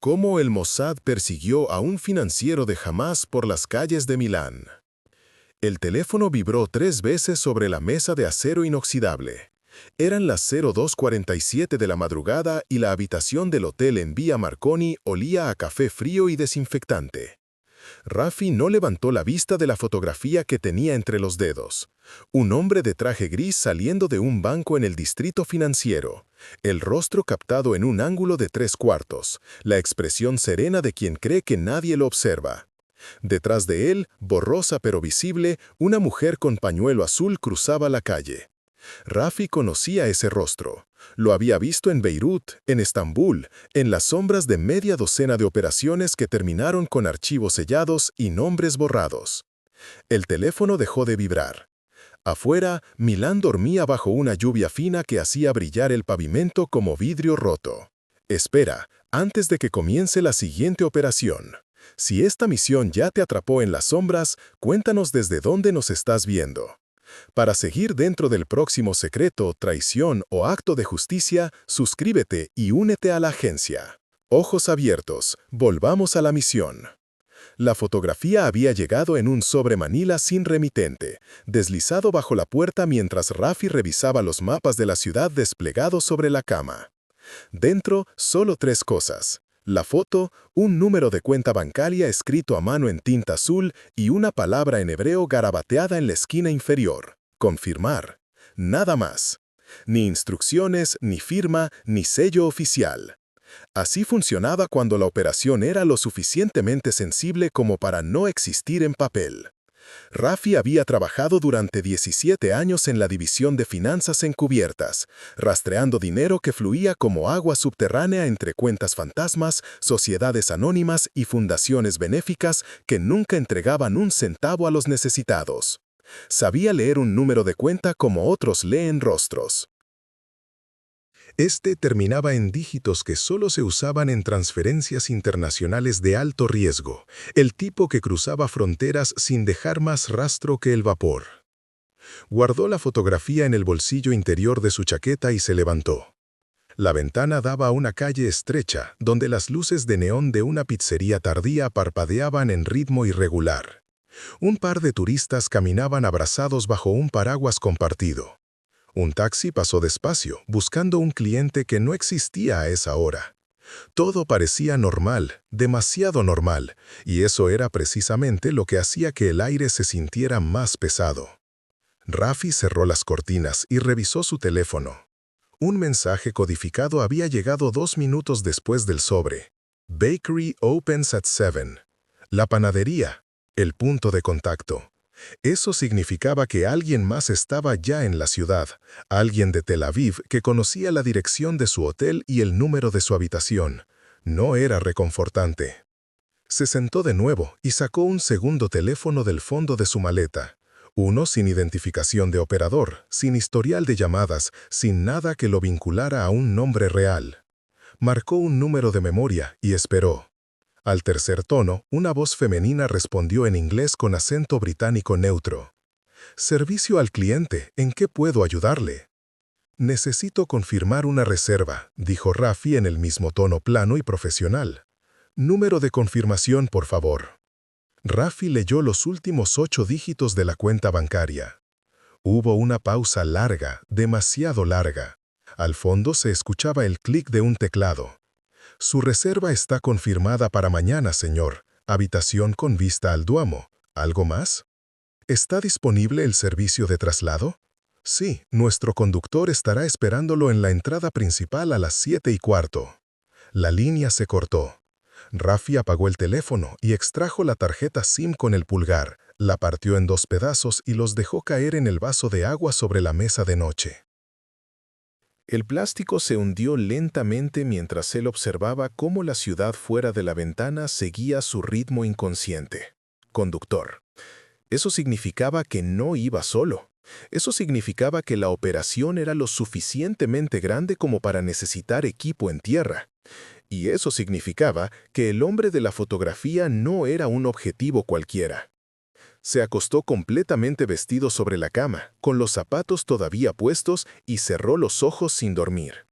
Cómo el Mossad persiguió a un financiero de Hamas por las calles de Milán. El teléfono vibró 3 veces sobre la mesa de acero inoxidable. Eran las 02:47 de la madrugada y la habitación del hotel en Vía Marconi olía a café frío y desinfectante. Rafi no levantó la vista de la fotografía que tenía entre los dedos. Un hombre de traje gris saliendo de un banco en el distrito financiero. El rostro captado en un ángulo de 3/4, la expresión serena de quien cree que nadie lo observa. Detrás de él, borrosa pero visible, una mujer con pañuelo azul cruzaba la calle. Rafi conocía ese rostro. Lo había visto en Beirut, en Estambul, en las sombras de media docena de operaciones que terminaron con archivos sellados y nombres borrados. El teléfono dejó de vibrar. Afuera, Milán dormía bajo una lluvia fina que hacía brillar el pavimento como vidrio roto. Espera, antes de que comience la siguiente operación. Si esta misión ya te atrapó en las sombras, cuéntanos desde dónde nos estás viendo. Para seguir dentro del próximo secreto, traición o acto de justicia, suscríbete y únete a la agencia. Ojos abiertos, volvamos a la misión. La fotografía había llegado en un sobre manila sin remitente, deslizado bajo la puerta mientras Rafi revisaba los mapas de la ciudad desplegados sobre la cama. Dentro, solo 3 cosas. La foto, un número de cuenta bancaria escrito a mano en tinta azul y una palabra en hebreo garabateada en la esquina inferior. Confirmar. Nada más. Ni instrucciones, ni firma, ni sello oficial. Así funcionaba cuando la operación era lo suficientemente sensible como para no existir en papel. Rafi había trabajado durante 17 años en la división de finanzas encubiertas, rastreando dinero que fluía como agua subterránea entre cuentas fantasmas, sociedades anónimas y fundaciones benéficas que nunca entregaban un centavo a los necesitados. Sabía leer un número de cuenta como otros leen rostros. Este terminaba en dígitos que solo se usaban en transferencias internacionales de alto riesgo, el tipo que cruzaba fronteras sin dejar más rastro que el vapor. Guardó la fotografía en el bolsillo interior de su chaqueta y se levantó. La ventana daba a una calle estrecha, donde las luces de neón de una pizzería tardía parpadeaban en ritmo irregular. Un par de turistas caminaban abrazados bajo un paraguas compartido. Un taxi pasó despacio, buscando un cliente que no existía a esa hora. Todo parecía normal, demasiado normal, y eso era precisamente lo que hacía que el aire se sintiera más pesado. Rafi cerró las cortinas y revisó su teléfono. Un mensaje codificado había llegado 2 minutos después del sobre. Bakery opens at 7. La panadería, el punto de contacto. Eso significaba que alguien más estaba ya en la ciudad, alguien de Tel Aviv que conocía la dirección de su hotel y el número de su habitación. No era reconfortante. Se sentó de nuevo y sacó un segundo teléfono del fondo de su maleta. Uno sin identificación de operador, sin historial de llamadas, sin nada que lo vinculara a un nombre real. Marcó un número de memoria y esperó. Al tercer tono, una voz femenina respondió en inglés con acento británico neutro. «Servicio al cliente, ¿en qué puedo ayudarle?» «Necesito confirmar una reserva», dijo Rafi en el mismo tono plano y profesional. «Número de confirmación, por favor». Rafi leyó los últimos 8 dígitos de la cuenta bancaria. Hubo una pausa larga, demasiado larga. Al fondo se escuchaba el clic de un teclado. «Su reserva está confirmada para mañana, señor. Habitación con vista al Duomo. ¿Algo más? ¿Está disponible el servicio de traslado?» «Sí, nuestro conductor estará esperándolo en la entrada principal a las 7:15». La línea se cortó. Rafi apagó el teléfono y extrajo la tarjeta SIM con el pulgar, la partió en 2 pedazos y los dejó caer en el vaso de agua sobre la mesa de noche. El plástico se hundió lentamente mientras él observaba cómo la ciudad fuera de la ventana seguía su ritmo inconsciente. Conductor. Eso significaba que no iba solo. Eso significaba que la operación era lo suficientemente grande como para necesitar equipo en tierra. Y eso significaba que el hombre de la fotografía no era un objetivo cualquiera. Se acostó completamente vestido sobre la cama, con los zapatos todavía puestos y cerró los ojos sin dormir.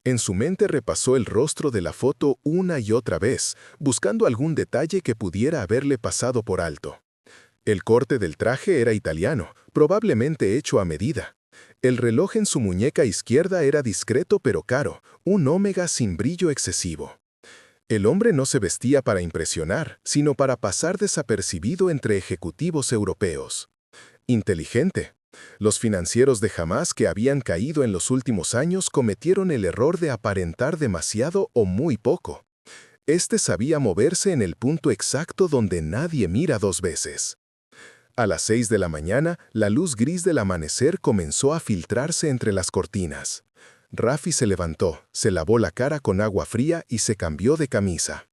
En su mente repasó el rostro de la foto una y otra vez, buscando algún detalle que pudiera haberle pasado por alto. El corte del traje era italiano, probablemente hecho a medida. El reloj en su muñeca izquierda era discreto pero caro, un Omega sin brillo excesivo. El hombre no se vestía para impresionar, sino para pasar desapercibido entre ejecutivos europeos. Inteligente. Los financieros de Hamas que habían caído en los últimos años cometieron el error de aparentar demasiado o muy poco. Este sabía moverse en el punto exacto donde nadie mira dos veces. A las 6 de la mañana, la luz gris del amanecer comenzó a filtrarse entre las cortinas. Rafi se levantó, se lavó la cara con agua fría y se cambió de camisa.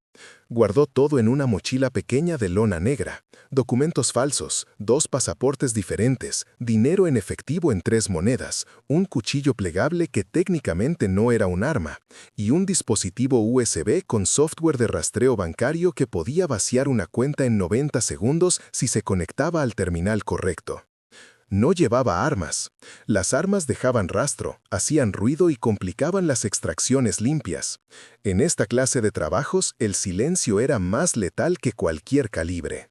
Guardó todo en una mochila pequeña de lona negra, documentos falsos, 2 pasaportes diferentes, dinero en efectivo en 3 monedas, un cuchillo plegable que técnicamente no era un arma, y un dispositivo USB con software de rastreo bancario que podía vaciar una cuenta en 90 segundos si se conectaba al terminal correcto. No llevaba armas. Las armas dejaban rastro, hacían ruido y complicaban las extracciones limpias. En esta clase de trabajos, el silencio era más letal que cualquier calibre.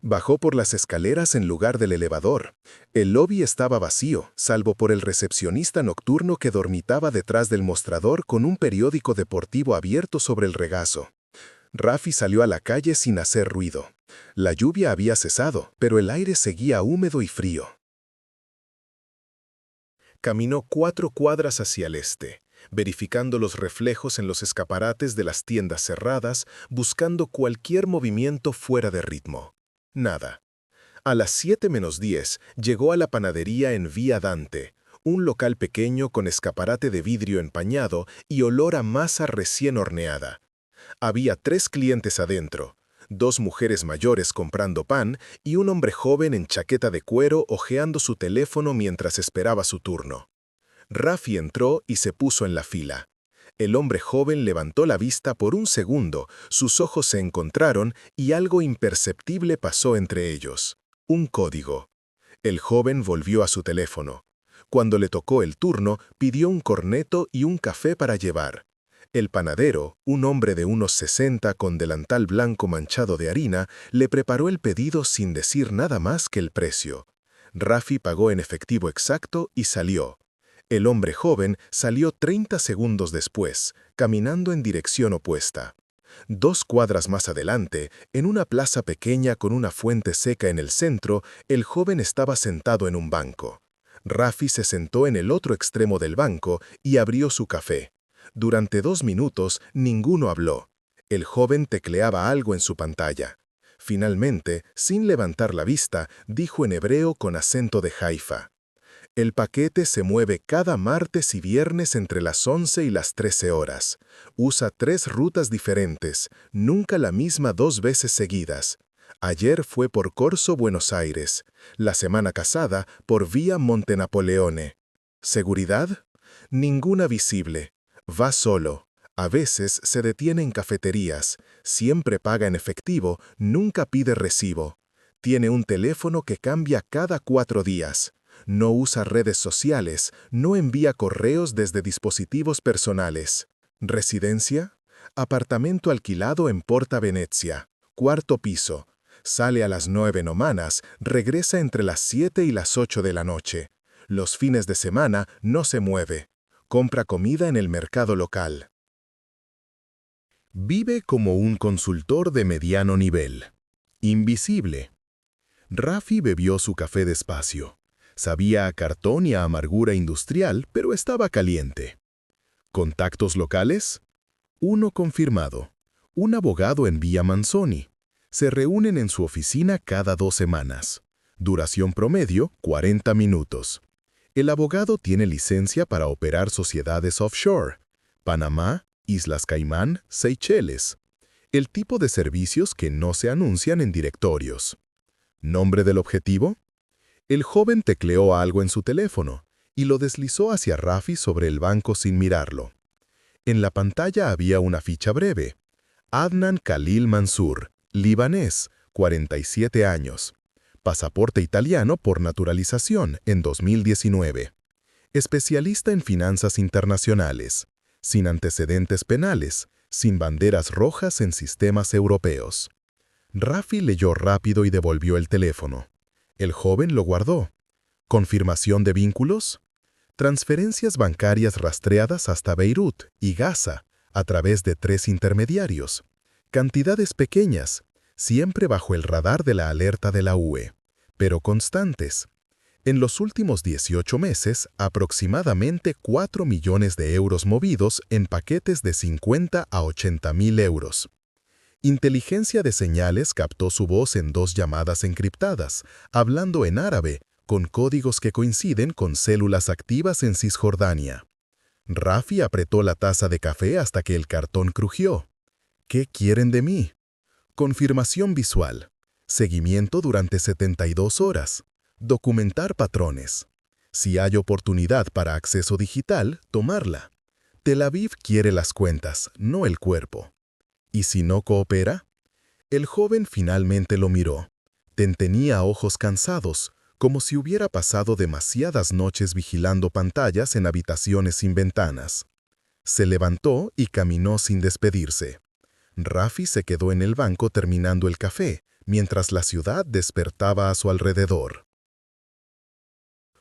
Bajó por las escaleras en lugar del elevador. El lobby estaba vacío, salvo por el recepcionista nocturno que dormitaba detrás del mostrador con un periódico deportivo abierto sobre el regazo. Rafi salió a la calle sin hacer ruido. La lluvia había cesado, pero el aire seguía húmedo y frío. Caminó 4 cuadras hacia el este, verificando los reflejos en los escaparates de las tiendas cerradas, buscando cualquier movimiento fuera de ritmo. Nada. A las 7:10 llegó a la panadería en Vía Dante, un local pequeño con escaparate de vidrio empañado y olor a masa recién horneada. Había 3 clientes adentro. 2 mujeres mayores comprando pan y un hombre joven en chaqueta de cuero hojeando su teléfono mientras esperaba su turno. Rafi entró y se puso en la fila. El hombre joven levantó la vista por un segundo, sus ojos se encontraron y algo imperceptible pasó entre ellos. Un código. El joven volvió a su teléfono. Cuando le tocó el turno, pidió un corneto y un café para llevar. El panadero, un hombre de unos 60 con delantal blanco manchado de harina, le preparó el pedido sin decir nada más que el precio. Rafi pagó en efectivo exacto y salió. El hombre joven salió 30 segundos después, caminando en dirección opuesta. 2 cuadras más adelante, en una plaza pequeña con una fuente seca en el centro, el joven estaba sentado en un banco. Rafi se sentó en el otro extremo del banco y abrió su café. Durante 2 minutos, ninguno habló. El joven tecleaba algo en su pantalla. Finalmente, sin levantar la vista, dijo en hebreo con acento de Haifa: «El paquete se mueve cada martes y viernes entre las 11 y las 13 horas. Usa 3 rutas diferentes, nunca la misma 2 veces seguidas. Ayer fue por Corso Buenos Aires, la semana pasada por Vía Monte Napoleone. ¿Seguridad? Ninguna visible. Va solo. A veces se detiene en cafeterías. Siempre paga en efectivo, nunca pide recibo. Tiene un teléfono que cambia cada 4 días. No usa redes sociales, no envía correos desde dispositivos personales. ¿Residencia? Apartamento alquilado en Porta Venezia. 4º piso. Sale a las 9 nomanas, regresa entre las 7 y las 8 de la noche. Los fines de semana no se mueve. Compra comida en el mercado local. Vive como un consultor de mediano nivel. Invisible. Rafi bebió su café despacio. Sabía a cartón y a amargura industrial, pero estaba caliente. ¿Contactos locales? Uno confirmado. Un abogado en Villa Manzoni. Se reúnen en su oficina cada 2 semanas. Duración promedio, 40 minutos. El abogado tiene licencia para operar sociedades offshore. Panamá, Islas Caimán, Seychelles. El tipo de servicios que no se anuncian en directorios. ¿Nombre del objetivo? El joven tecleó algo en su teléfono y lo deslizó hacia Rafi sobre el banco sin mirarlo. En la pantalla había una ficha breve. Adnan Khalil Mansur, libanés, 47 años. Pasaporte italiano por naturalización en 2019. Especialista en finanzas internacionales. sin antecedentes penales, sin banderas rojas en sistemas europeos. Rafi leyó rápido y devolvió el teléfono. El joven lo guardó. ¿Confirmación de vínculos? Transferencias bancarias rastreadas hasta Beirut y Gaza, a través de 3 intermediarios. Cantidades pequeñas, siempre bajo el radar de la alerta de la UE, pero constantes. En los últimos 18 meses, aproximadamente 4 millones de euros movidos en paquetes de 50 a 80 mil euros. Inteligencia de señales captó su voz en 2 llamadas encriptadas, hablando en árabe, con códigos que coinciden con células activas en Cisjordania. Rafi apretó la taza de café hasta que el cartón crujió. ¿Qué quieren de mí? Confirmación visual. Seguimiento durante 72 horas. Documentar patrones. Si hay oportunidad para acceso digital, tomarla. Tel Aviv quiere las cuentas, no el cuerpo. ¿Y si no coopera? El joven finalmente lo miró. Tenía ojos cansados, como si hubiera pasado demasiadas noches vigilando pantallas en habitaciones sin ventanas. Se levantó y caminó sin despedirse. Rafi se quedó en el banco terminando el café, mientras la ciudad despertaba a su alrededor.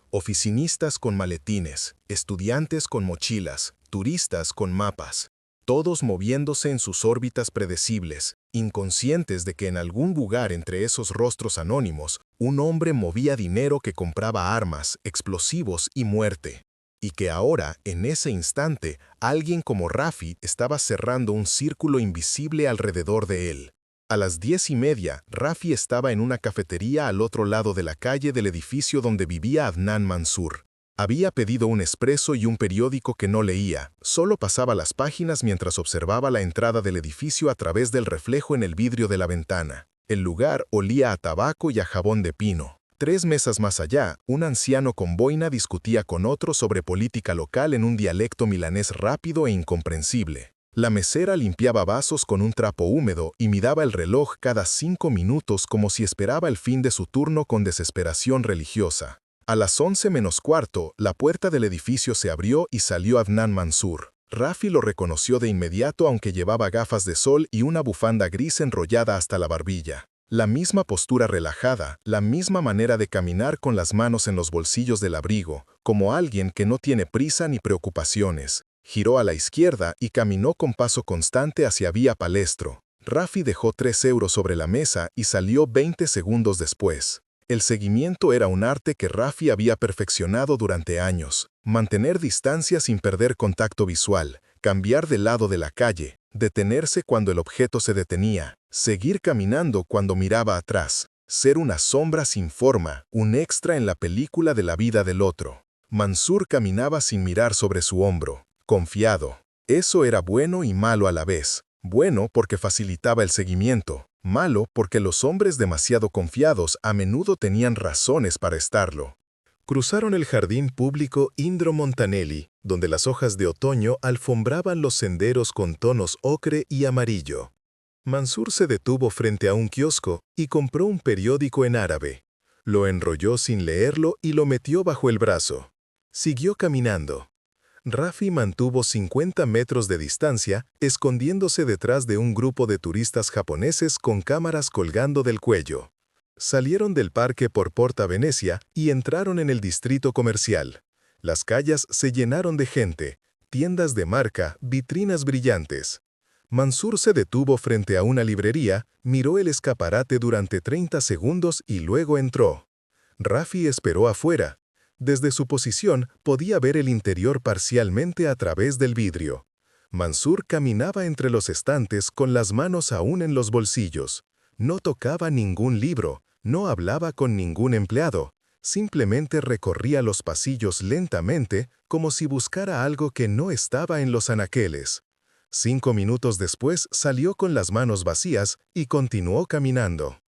Oficinistas con maletines, estudiantes con mochilas, turistas con mapas, todos moviéndose en sus órbitas predecibles, inconscientes de que en algún lugar entre esos rostros anónimos, un hombre movía dinero que compraba armas, explosivos y muerte, y que ahora, en ese instante, alguien como Rafi estaba cerrando un círculo invisible alrededor de él. A las 10:30, Rafi estaba en una cafetería al otro lado de la calle del edificio donde vivía Adnan Mansour. Había pedido un espresso y un periódico que no leía, solo pasaba las páginas mientras observaba la entrada del edificio a través del reflejo en el vidrio de la ventana. El lugar olía a tabaco y a jabón de pino. 3 mesas más allá, un anciano con boina discutía con otro sobre política local en un dialecto milanés rápido e incomprensible. La mesera limpiaba vasos con un trapo húmedo y miraba el reloj cada 5 minutos como si esperaba el fin de su turno con desesperación religiosa. A las 11 menos cuarto, la puerta del edificio se abrió y salió Adnan Mansour. Rafi lo reconoció de inmediato aunque llevaba gafas de sol y una bufanda gris enrollada hasta la barbilla. La misma postura relajada, la misma manera de caminar con las manos en los bolsillos del abrigo, como alguien que no tiene prisa ni preocupaciones. Giró a la izquierda y caminó con paso constante hacia Vía Palestro. Rafi dejó 3 euros sobre la mesa y salió 20 segundos después. El seguimiento era un arte que Rafi había perfeccionado durante años. Mantener distancia sin perder contacto visual, cambiar de lado de la calle, detenerse cuando el objeto se detenía, seguir caminando cuando miraba atrás, ser una sombra sin forma, un extra en la película de la vida del otro. Mansour caminaba sin mirar sobre su hombro. Confiado. Eso era bueno y malo a la vez. Bueno porque facilitaba el seguimiento. Malo porque los hombres demasiado confiados a menudo tenían razones para estarlo. Cruzaron el jardín público Indro Montanelli, donde las hojas de otoño alfombraban los senderos con tonos ocre y amarillo. Mansour se detuvo frente a un kiosco y compró un periódico en árabe. Lo enrolló sin leerlo y lo metió bajo el brazo. Siguió caminando. Rafi mantuvo 50 metros de distancia, escondiéndose detrás de un grupo de turistas japoneses con cámaras colgando del cuello. Salieron del parque por Porta Venecia y entraron en el distrito comercial. Las calles se llenaron de gente, tiendas de marca, vitrinas brillantes. Mansour se detuvo frente a una librería, miró el escaparate durante 30 segundos y luego entró. Rafi esperó afuera. Desde su posición podía ver el interior parcialmente a través del vidrio. Mansour caminaba entre los estantes con las manos aún en los bolsillos. No tocaba ningún libro, no hablaba con ningún empleado. Simplemente recorría los pasillos lentamente como si buscara algo que no estaba en los anaqueles. 5 minutos después salió con las manos vacías y continuó caminando.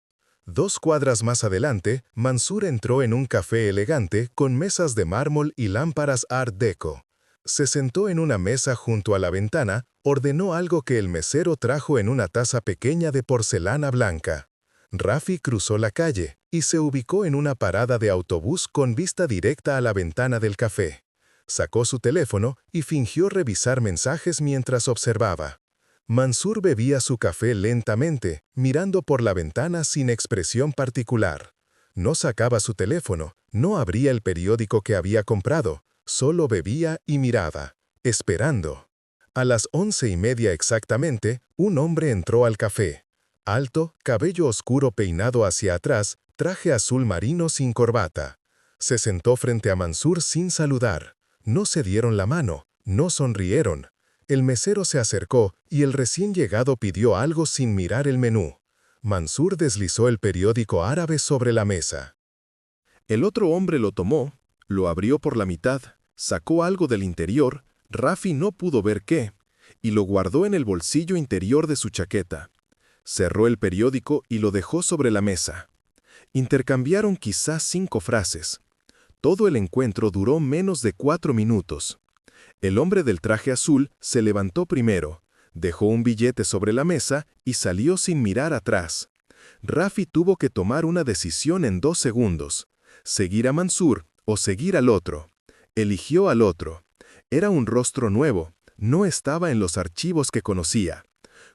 2 cuadras más adelante, Mansour entró en un café elegante con mesas de mármol y lámparas Art Deco. Se sentó en una mesa junto a la ventana, ordenó algo que el mesero trajo en una taza pequeña de porcelana blanca. Rafi cruzó la calle y se ubicó en una parada de autobús con vista directa a la ventana del café. Sacó su teléfono y fingió revisar mensajes mientras observaba. Mansur bebía su café lentamente, mirando por la ventana sin expresión particular. No sacaba su teléfono, no abría el periódico que había comprado, solo bebía y miraba, esperando. A las 11:30 exactamente, un hombre entró al café. Alto, cabello oscuro peinado hacia atrás, traje azul marino sin corbata. Se sentó frente a Mansur sin saludar. No se dieron la mano, no sonrieron. El mesero se acercó y el recién llegado pidió algo sin mirar el menú. Mansur deslizó el periódico árabe sobre la mesa. El otro hombre lo tomó, lo abrió por la mitad, sacó algo del interior, Rafi no pudo ver qué, y lo guardó en el bolsillo interior de su chaqueta. Cerró el periódico y lo dejó sobre la mesa. Intercambiaron quizás 5 frases. Todo el encuentro duró menos de 4 minutos. El hombre del traje azul se levantó primero, dejó un billete sobre la mesa y salió sin mirar atrás. Rafi tuvo que tomar una decisión en 2 segundos. Seguir a Mansur o seguir al otro. Eligió al otro. Era un rostro nuevo, no estaba en los archivos que conocía.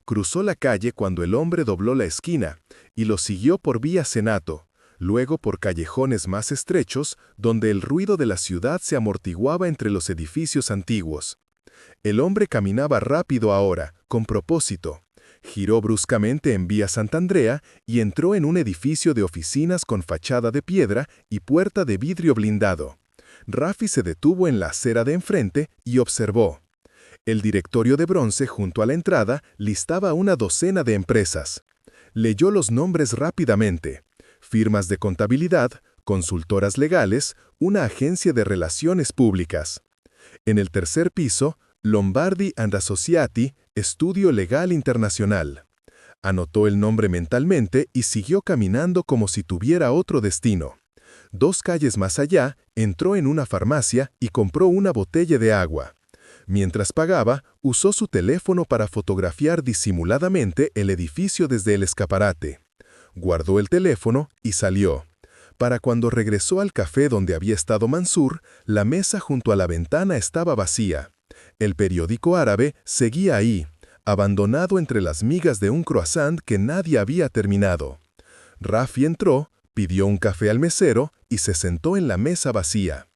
Cruzó la calle cuando el hombre dobló la esquina y lo siguió por vía Senato, luego por callejones más estrechos donde el ruido de la ciudad se amortiguaba entre los edificios antiguos. El hombre caminaba rápido ahora, con propósito. Giró bruscamente en vía Santandrea y entró en un edificio de oficinas con fachada de piedra y puerta de vidrio blindado. Rafi se detuvo en la acera de enfrente y observó. El directorio de bronce junto a la entrada listaba una docena de empresas. Leyó los nombres rápidamente. Firmas de contabilidad, consultoras legales, una agencia de relaciones públicas. En el tercer piso, Lombardi & Associati, Estudio Legal Internacional. Anotó el nombre mentalmente y siguió caminando como si tuviera otro destino. 2 calles más allá, entró en una farmacia y compró una botella de agua. Mientras pagaba, usó su teléfono para fotografiar disimuladamente el edificio desde el escaparate. Guardó el teléfono y salió. Para cuando regresó al café donde había estado Mansur, la mesa junto a la ventana estaba vacía. El periódico árabe seguía ahí, abandonado entre las migas de un croissant que nadie había terminado. Rafi entró, pidió un café al mesero y se sentó en la mesa vacía.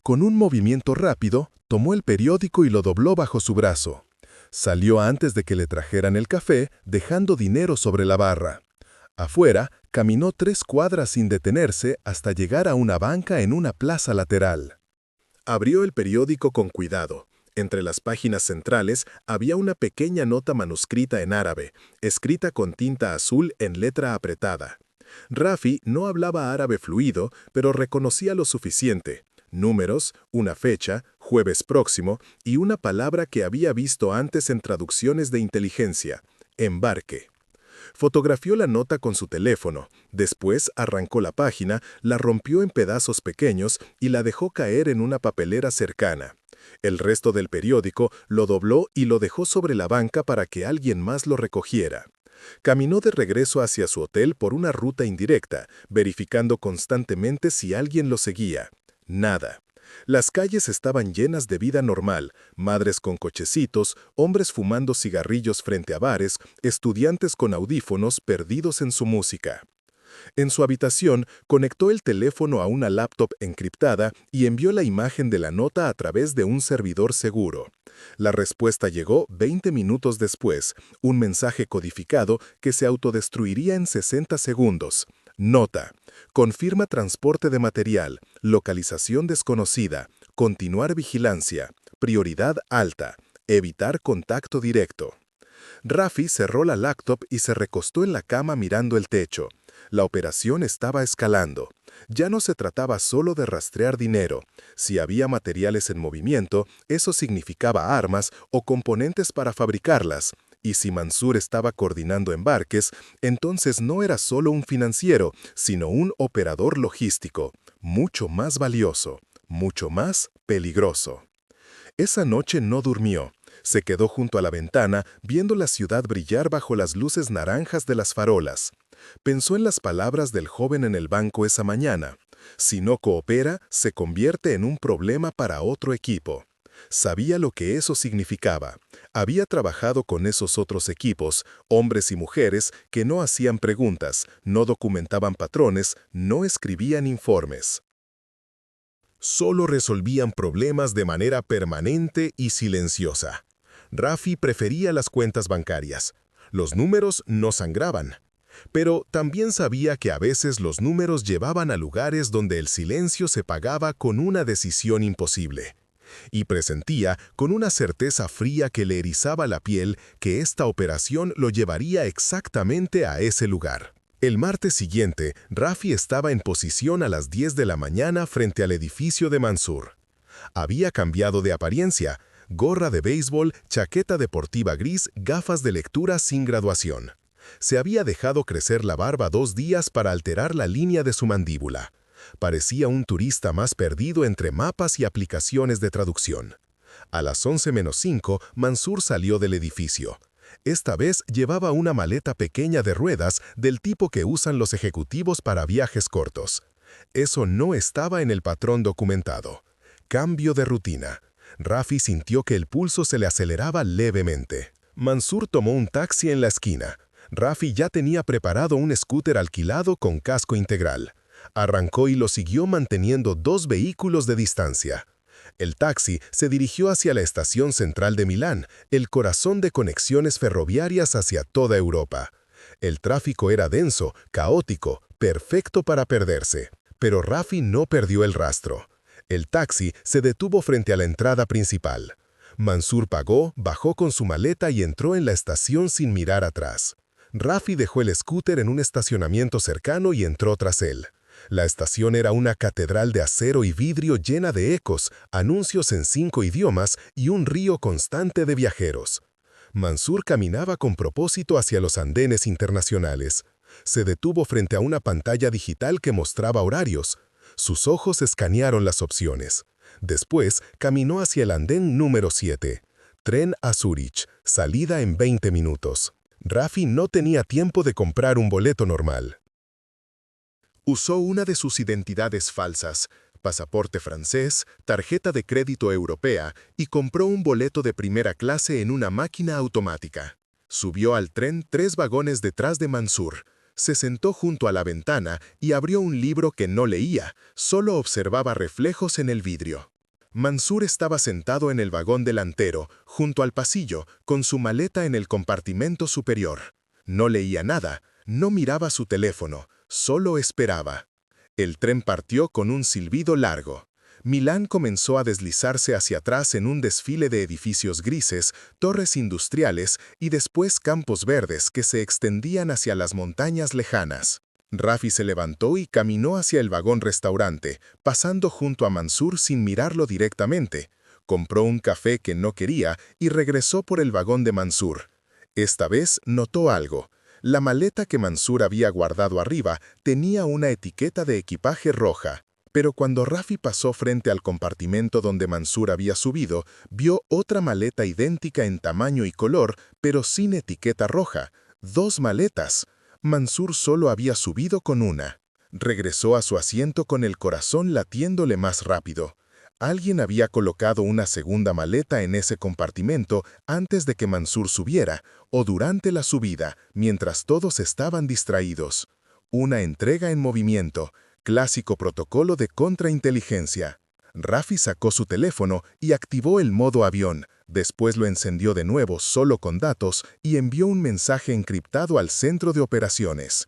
Con un movimiento rápido, tomó el periódico y lo dobló bajo su brazo. Salió antes de que le trajeran el café, dejando dinero sobre la barra. Afuera, caminó 3 cuadras sin detenerse hasta llegar a una banca en una plaza lateral. Abrió el periódico con cuidado. Entre las páginas centrales había una pequeña nota manuscrita en árabe, escrita con tinta azul en letra apretada. Rafi no hablaba árabe fluido, pero reconocía lo suficiente. Números, una fecha, jueves próximo, y una palabra que había visto antes en traducciones de inteligencia, embarque. Fotografió la nota con su teléfono, después arrancó la página, la rompió en pedazos pequeños y la dejó caer en una papelera cercana. El resto del periódico lo dobló y lo dejó sobre la banca para que alguien más lo recogiera. Caminó de regreso hacia su hotel por una ruta indirecta, verificando constantemente si alguien lo seguía. Nada. Las calles estaban llenas de vida normal, madres con cochecitos, hombres fumando cigarrillos frente a bares, estudiantes con audífonos perdidos en su música. En su habitación, conectó el teléfono a una laptop encriptada y envió la imagen de la nota a través de un servidor seguro. La respuesta llegó 20 minutos después, un mensaje codificado que se autodestruiría en 60 segundos. Nota. Confirma transporte de material, localización desconocida, continuar vigilancia, prioridad alta, evitar contacto directo. Rafi cerró la laptop y se recostó en la cama mirando el techo. La operación estaba escalando. Ya no se trataba solo de rastrear dinero. Si había materiales en movimiento, eso significaba armas o componentes para fabricarlas. Y si Mansur estaba coordinando embarques, entonces no era solo un financiero, sino un operador logístico, mucho más valioso, mucho más peligroso. Esa noche no durmió. Se quedó junto a la ventana, viendo la ciudad brillar bajo las luces naranjas de las farolas. Pensó en las palabras del joven en el banco esa mañana. Si no coopera, se convierte en un problema para otro equipo. Sabía lo que eso significaba. Había trabajado con esos otros equipos, hombres y mujeres, que no hacían preguntas, no documentaban patrones, no escribían informes. Solo resolvían problemas de manera permanente y silenciosa. Rafi prefería las cuentas bancarias. Los números no sangraban. Pero también sabía que a veces los números llevaban a lugares donde el silencio se pagaba con una decisión imposible. Y presentía, con una certeza fría que le erizaba la piel, que esta operación lo llevaría exactamente a ese lugar. El martes siguiente, Rafi estaba en posición a las 10 de la mañana frente al edificio de Mansur. Había cambiado de apariencia: gorra de béisbol, chaqueta deportiva gris, gafas de lectura sin graduación. Se había dejado crecer la barba 2 días para alterar la línea de su mandíbula. Parecía un turista más perdido entre mapas y aplicaciones de traducción. A las 11:05, Mansur salió del edificio. Esta vez llevaba una maleta pequeña de ruedas del tipo que usan los ejecutivos para viajes cortos. Eso no estaba en el patrón documentado. Cambio de rutina. Rafi sintió que el pulso se le aceleraba levemente. Mansur tomó un taxi en la esquina. Rafi ya tenía preparado un scooter alquilado con casco integral. Arrancó y lo siguió manteniendo 2 vehículos de distancia. El taxi se dirigió hacia la estación central de Milán, el corazón de conexiones ferroviarias hacia toda Europa. El tráfico era denso, caótico, perfecto para perderse. Pero Rafi no perdió el rastro. El taxi se detuvo frente a la entrada principal. Mansur pagó, bajó con su maleta y entró en la estación sin mirar atrás. Rafi dejó el scooter en un estacionamiento cercano y entró tras él. La estación era una catedral de acero y vidrio llena de ecos, anuncios en 5 idiomas y un río constante de viajeros. Mansur caminaba con propósito hacia los andenes internacionales. Se detuvo frente a una pantalla digital que mostraba horarios. Sus ojos escanearon las opciones. Después caminó hacia el andén número 7. Tren a Zúrich, salida en 20 minutos. Rafi no tenía tiempo de comprar un boleto normal. Usó una de sus identidades falsas, pasaporte francés, tarjeta de crédito europea, y compró un boleto de primera clase en una máquina automática. Subió al tren 3 vagones detrás de Mansur. Se sentó junto a la ventana y abrió un libro que no leía, solo observaba reflejos en el vidrio. Mansur estaba sentado en el vagón delantero, junto al pasillo, con su maleta en el compartimento superior. No leía nada, no miraba su teléfono, solo esperaba. El tren partió con un silbido largo. Milán comenzó a deslizarse hacia atrás en un desfile de edificios grises, torres industriales y después campos verdes que se extendían hacia las montañas lejanas. Rafi se levantó y caminó hacia el vagón restaurante, pasando junto a Mansur sin mirarlo directamente. Compró un café que no quería y regresó por el vagón de Mansur. Esta vez notó algo. La maleta que Mansur había guardado arriba tenía una etiqueta de equipaje roja. Pero cuando Rafi pasó frente al compartimento donde Mansur había subido, vio otra maleta idéntica en tamaño y color, pero sin etiqueta roja. 2 maletas. Mansur solo había subido con una. Regresó a su asiento con el corazón latiéndole más rápido. Alguien había colocado una segunda maleta en ese compartimento antes de que Mansur subiera, o durante la subida, mientras todos estaban distraídos. Una entrega en movimiento, clásico protocolo de contrainteligencia. Rafi sacó su teléfono y activó el modo avión, después lo encendió de nuevo solo con datos y envió un mensaje encriptado al centro de operaciones.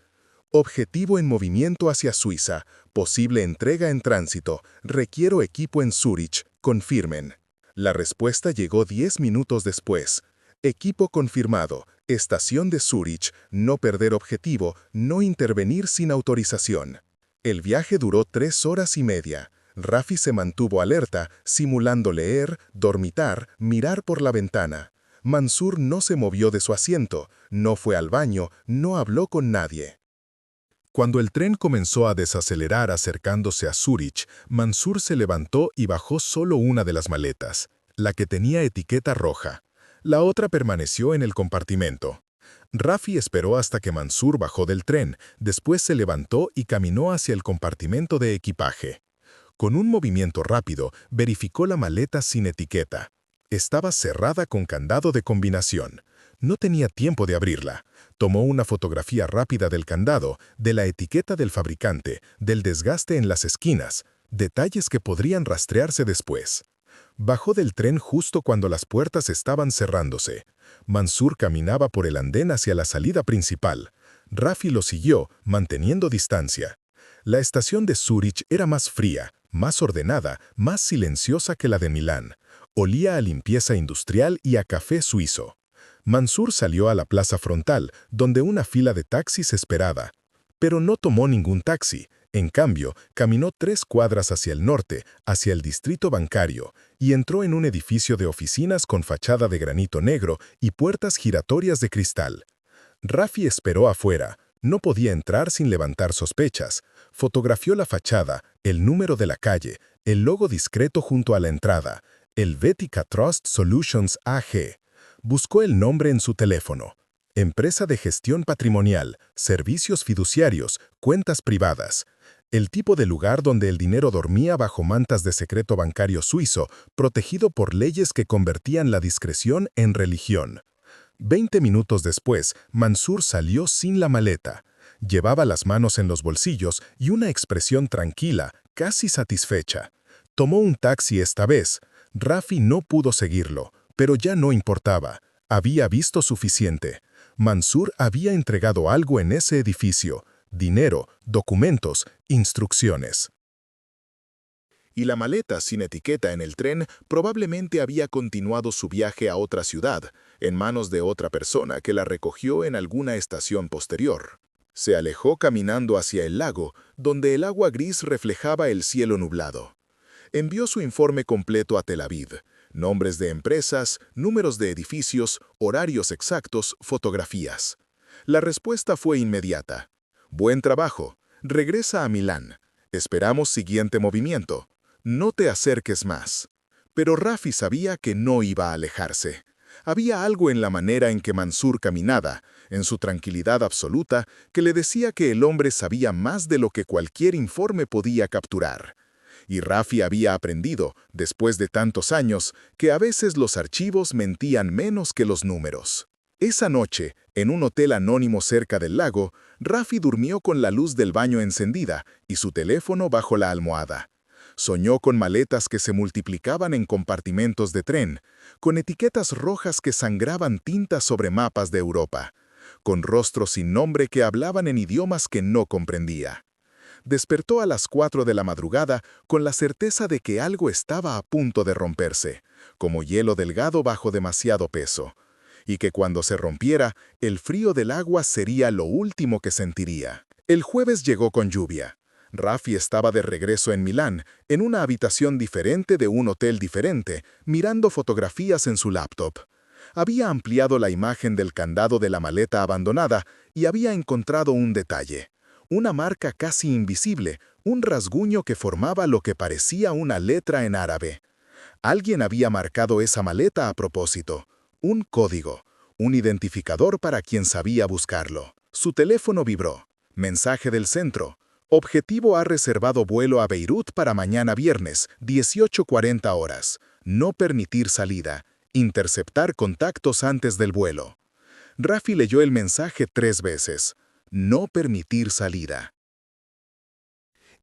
Objetivo en movimiento hacia Suiza, posible entrega en tránsito, requiero equipo en Zúrich, confirmen. La respuesta llegó 10 minutos después. Equipo confirmado, estación de Zúrich, no perder objetivo, no intervenir sin autorización. El viaje duró 3 horas y media. Rafi se mantuvo alerta, simulando leer, dormitar, mirar por la ventana. Mansur no se movió de su asiento, no fue al baño, no habló con nadie. Cuando el tren comenzó a desacelerar acercándose a Zúrich, Mansur se levantó y bajó solo una de las maletas, la que tenía etiqueta roja. La otra permaneció en el compartimento. Rafi esperó hasta que Mansur bajó del tren, después se levantó y caminó hacia el compartimento de equipaje. Con un movimiento rápido, verificó la maleta sin etiqueta. Estaba cerrada con candado de combinación. No tenía tiempo de abrirla. Tomó una fotografía rápida del candado, de la etiqueta del fabricante, del desgaste en las esquinas, detalles que podrían rastrearse después. Bajó del tren justo cuando las puertas estaban cerrándose. Mansur caminaba por el andén hacia la salida principal. Rafi lo siguió, manteniendo distancia. La estación de Zúrich era más fría, más ordenada, más silenciosa que la de Milán. Olía a limpieza industrial y a café suizo. Mansur salió a la plaza frontal, donde una fila de taxis esperaba. Pero no tomó ningún taxi. En cambio, caminó 3 cuadras hacia el norte, hacia el distrito bancario, y entró en un edificio de oficinas con fachada de granito negro y puertas giratorias de cristal. Rafi esperó afuera. No podía entrar sin levantar sospechas. Fotografió la fachada, el número de la calle, el logo discreto junto a la entrada, Helvetica Trust Solutions AG. Buscó el nombre en su teléfono. Empresa de gestión patrimonial, servicios fiduciarios, cuentas privadas. El tipo de lugar donde el dinero dormía bajo mantas de secreto bancario suizo, protegido por leyes que convertían la discreción en religión. 20 minutos después, Mansur salió sin la maleta. Llevaba las manos en los bolsillos y una expresión tranquila, casi satisfecha. Tomó un taxi esta vez. Rafi no pudo seguirlo, pero ya no importaba. Había visto suficiente. Mansur había entregado algo en ese edificio: dinero, documentos, instrucciones. Y la maleta sin etiqueta en el tren probablemente había continuado su viaje a otra ciudad, en manos de otra persona que la recogió en alguna estación posterior. Se alejó caminando hacia el lago, donde el agua gris reflejaba el cielo nublado. Envió su informe completo a Tel Aviv: nombres de empresas, números de edificios, horarios exactos, fotografías. La respuesta fue inmediata. Buen trabajo. Regresa a Milán. Esperamos siguiente movimiento. No te acerques más. Pero Rafi sabía que no iba a alejarse. Había algo en la manera en que Mansur caminaba, en su tranquilidad absoluta, que le decía que el hombre sabía más de lo que cualquier informe podía capturar. Y Rafi había aprendido, después de tantos años, que a veces los archivos mentían menos que los números. Esa noche, en un hotel anónimo cerca del lago, Rafi durmió con la luz del baño encendida y su teléfono bajo la almohada. Soñó con maletas que se multiplicaban en compartimentos de tren, con etiquetas rojas que sangraban tinta sobre mapas de Europa, con rostros sin nombre que hablaban en idiomas que no comprendía. Despertó a las 4 de la madrugada con la certeza de que algo estaba a punto de romperse, como hielo delgado bajo demasiado peso, y que cuando se rompiera, el frío del agua sería lo último que sentiría. El jueves llegó con lluvia. Rafi estaba de regreso en Milán, en una habitación diferente de un hotel diferente, mirando fotografías en su laptop. Había ampliado la imagen del candado de la maleta abandonada y había encontrado un detalle: una marca casi invisible, un rasguño que formaba lo que parecía una letra en árabe. Alguien había marcado esa maleta a propósito. Un código, un identificador para quien sabía buscarlo. Su teléfono vibró. Mensaje del centro. Objetivo: ha reservado vuelo a Beirut para mañana viernes, 18:40 horas. No permitir salida. Interceptar contactos antes del vuelo. Rafi leyó el mensaje 3 veces. No permitir salida.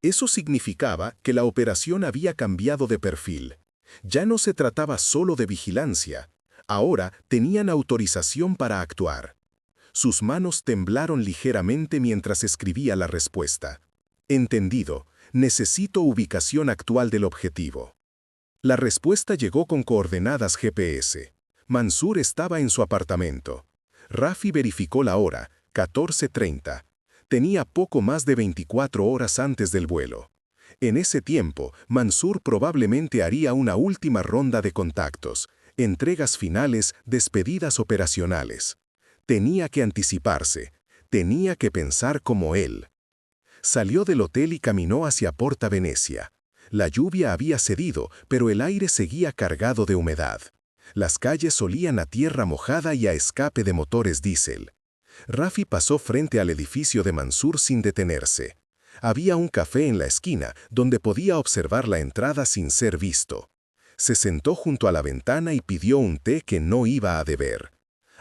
Eso significaba que la operación había cambiado de perfil. Ya no se trataba solo de vigilancia. Ahora tenían autorización para actuar. Sus manos temblaron ligeramente mientras escribía la respuesta. Entendido. Necesito ubicación actual del objetivo. La respuesta llegó con coordenadas GPS. Mansur estaba en su apartamento. Rafi verificó la hora: 14:30. Tenía poco más de 24 horas antes del vuelo. En ese tiempo, Mansur probablemente haría una última ronda de contactos, entregas finales, despedidas operacionales. Tenía que anticiparse. Tenía que pensar como él. Salió del hotel y caminó hacia Porta Venecia. La lluvia había cedido, pero el aire seguía cargado de humedad. Las calles olían a tierra mojada y a escape de motores diésel. Rafi pasó frente al edificio de Mansur sin detenerse. Había un café en la esquina donde podía observar la entrada sin ser visto. Se sentó junto a la ventana y pidió un té que no iba a beber.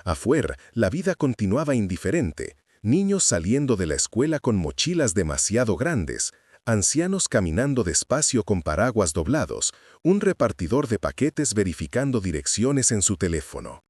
Afuera, la vida continuaba indiferente. Niños saliendo de la escuela con mochilas demasiado grandes, ancianos caminando despacio con paraguas doblados, un repartidor de paquetes verificando direcciones en su teléfono.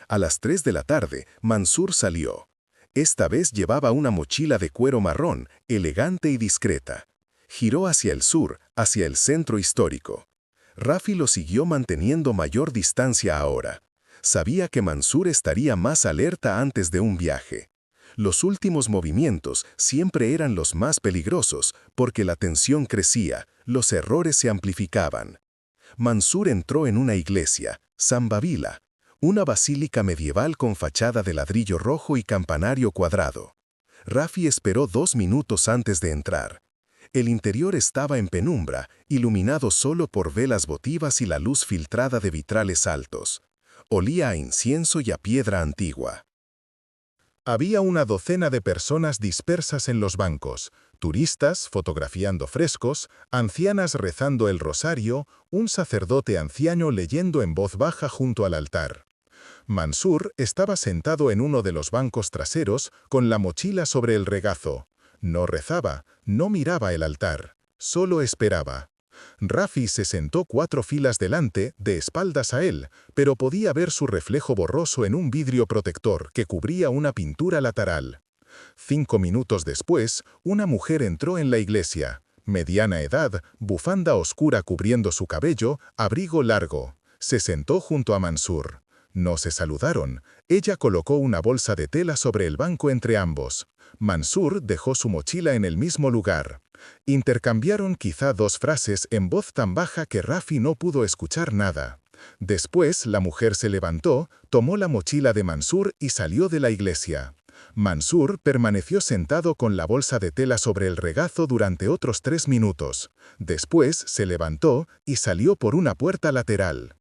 A las 3 de la tarde, Mansur salió. Esta vez llevaba una mochila de cuero marrón, elegante y discreta. Giró hacia el sur, hacia el centro histórico. Rafi lo siguió manteniendo mayor distancia ahora. Sabía que Mansur estaría más alerta antes de un viaje. Los últimos movimientos siempre eran los más peligrosos porque la tensión crecía, los errores se amplificaban. Mansur entró en una iglesia, Zambavila, una basílica medieval con fachada de ladrillo rojo y campanario cuadrado. Rafi esperó 2 minutos antes de entrar. El interior estaba en penumbra, iluminado solo por velas votivas y la luz filtrada de vitrales altos. Olía a incienso y a piedra antigua. Había una docena de personas dispersas en los bancos, turistas fotografiando frescos, ancianas rezando el rosario, un sacerdote anciano leyendo en voz baja junto al altar. Mansur estaba sentado en uno de los bancos traseros con la mochila sobre el regazo. No rezaba, no miraba el altar, solo esperaba. Rafi se sentó 4 filas delante, de espaldas a él, pero podía ver su reflejo borroso en un vidrio protector que cubría una pintura lateral. 5 minutos después, una mujer entró en la iglesia. Mediana edad, bufanda oscura cubriendo su cabello, abrigo largo. Se sentó junto a Mansur. No se saludaron. Ella colocó una bolsa de tela sobre el banco entre ambos. Mansur dejó su mochila en el mismo lugar. Intercambiaron quizá 2 frases en voz tan baja que Rafi no pudo escuchar nada. Después, la mujer se levantó, tomó la mochila de Mansur y salió de la iglesia. Mansur permaneció sentado con la bolsa de tela sobre el regazo durante otros 3 minutos. Después se levantó y salió por una puerta lateral.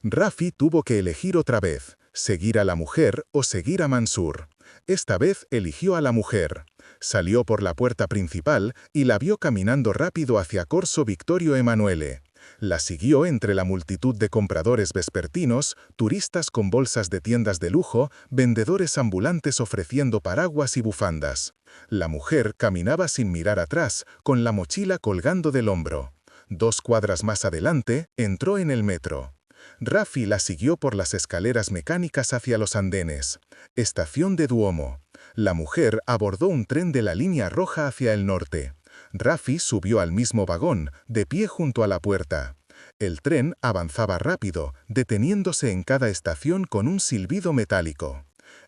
Rafi tuvo que elegir otra vez, seguir a la mujer o seguir a Mansur. Esta vez eligió a la mujer. Salió por la puerta principal y la vio caminando rápido hacia Corso Vittorio Emanuele. La siguió entre la multitud de compradores vespertinos, turistas con bolsas de tiendas de lujo, vendedores ambulantes ofreciendo paraguas y bufandas. La mujer caminaba sin mirar atrás, con la mochila colgando del hombro. 2 cuadras más adelante, entró en el metro. Rafi la siguió por las escaleras mecánicas hacia los andenes. Estación de Duomo. La mujer abordó un tren de la línea roja hacia el norte. Rafi subió al mismo vagón, de pie junto a la puerta. El tren avanzaba rápido, deteniéndose en cada estación con un silbido metálico.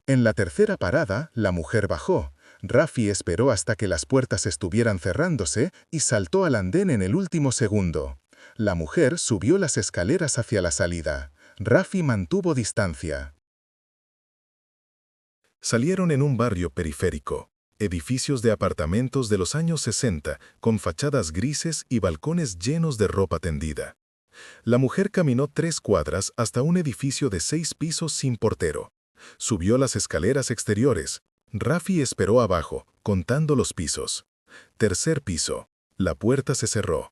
En la tercera parada, la mujer bajó. Rafi esperó hasta que las puertas estuvieran cerrándose y saltó al andén en el último segundo. La mujer subió las escaleras hacia la salida. Rafi mantuvo distancia. Salieron en un barrio periférico, edificios de apartamentos de los años 60, con fachadas grises y balcones llenos de ropa tendida. La mujer caminó 3 cuadras hasta un edificio de 6 pisos sin portero. Subió las escaleras exteriores. Rafi esperó abajo, contando los pisos. Tercer piso. La puerta se cerró.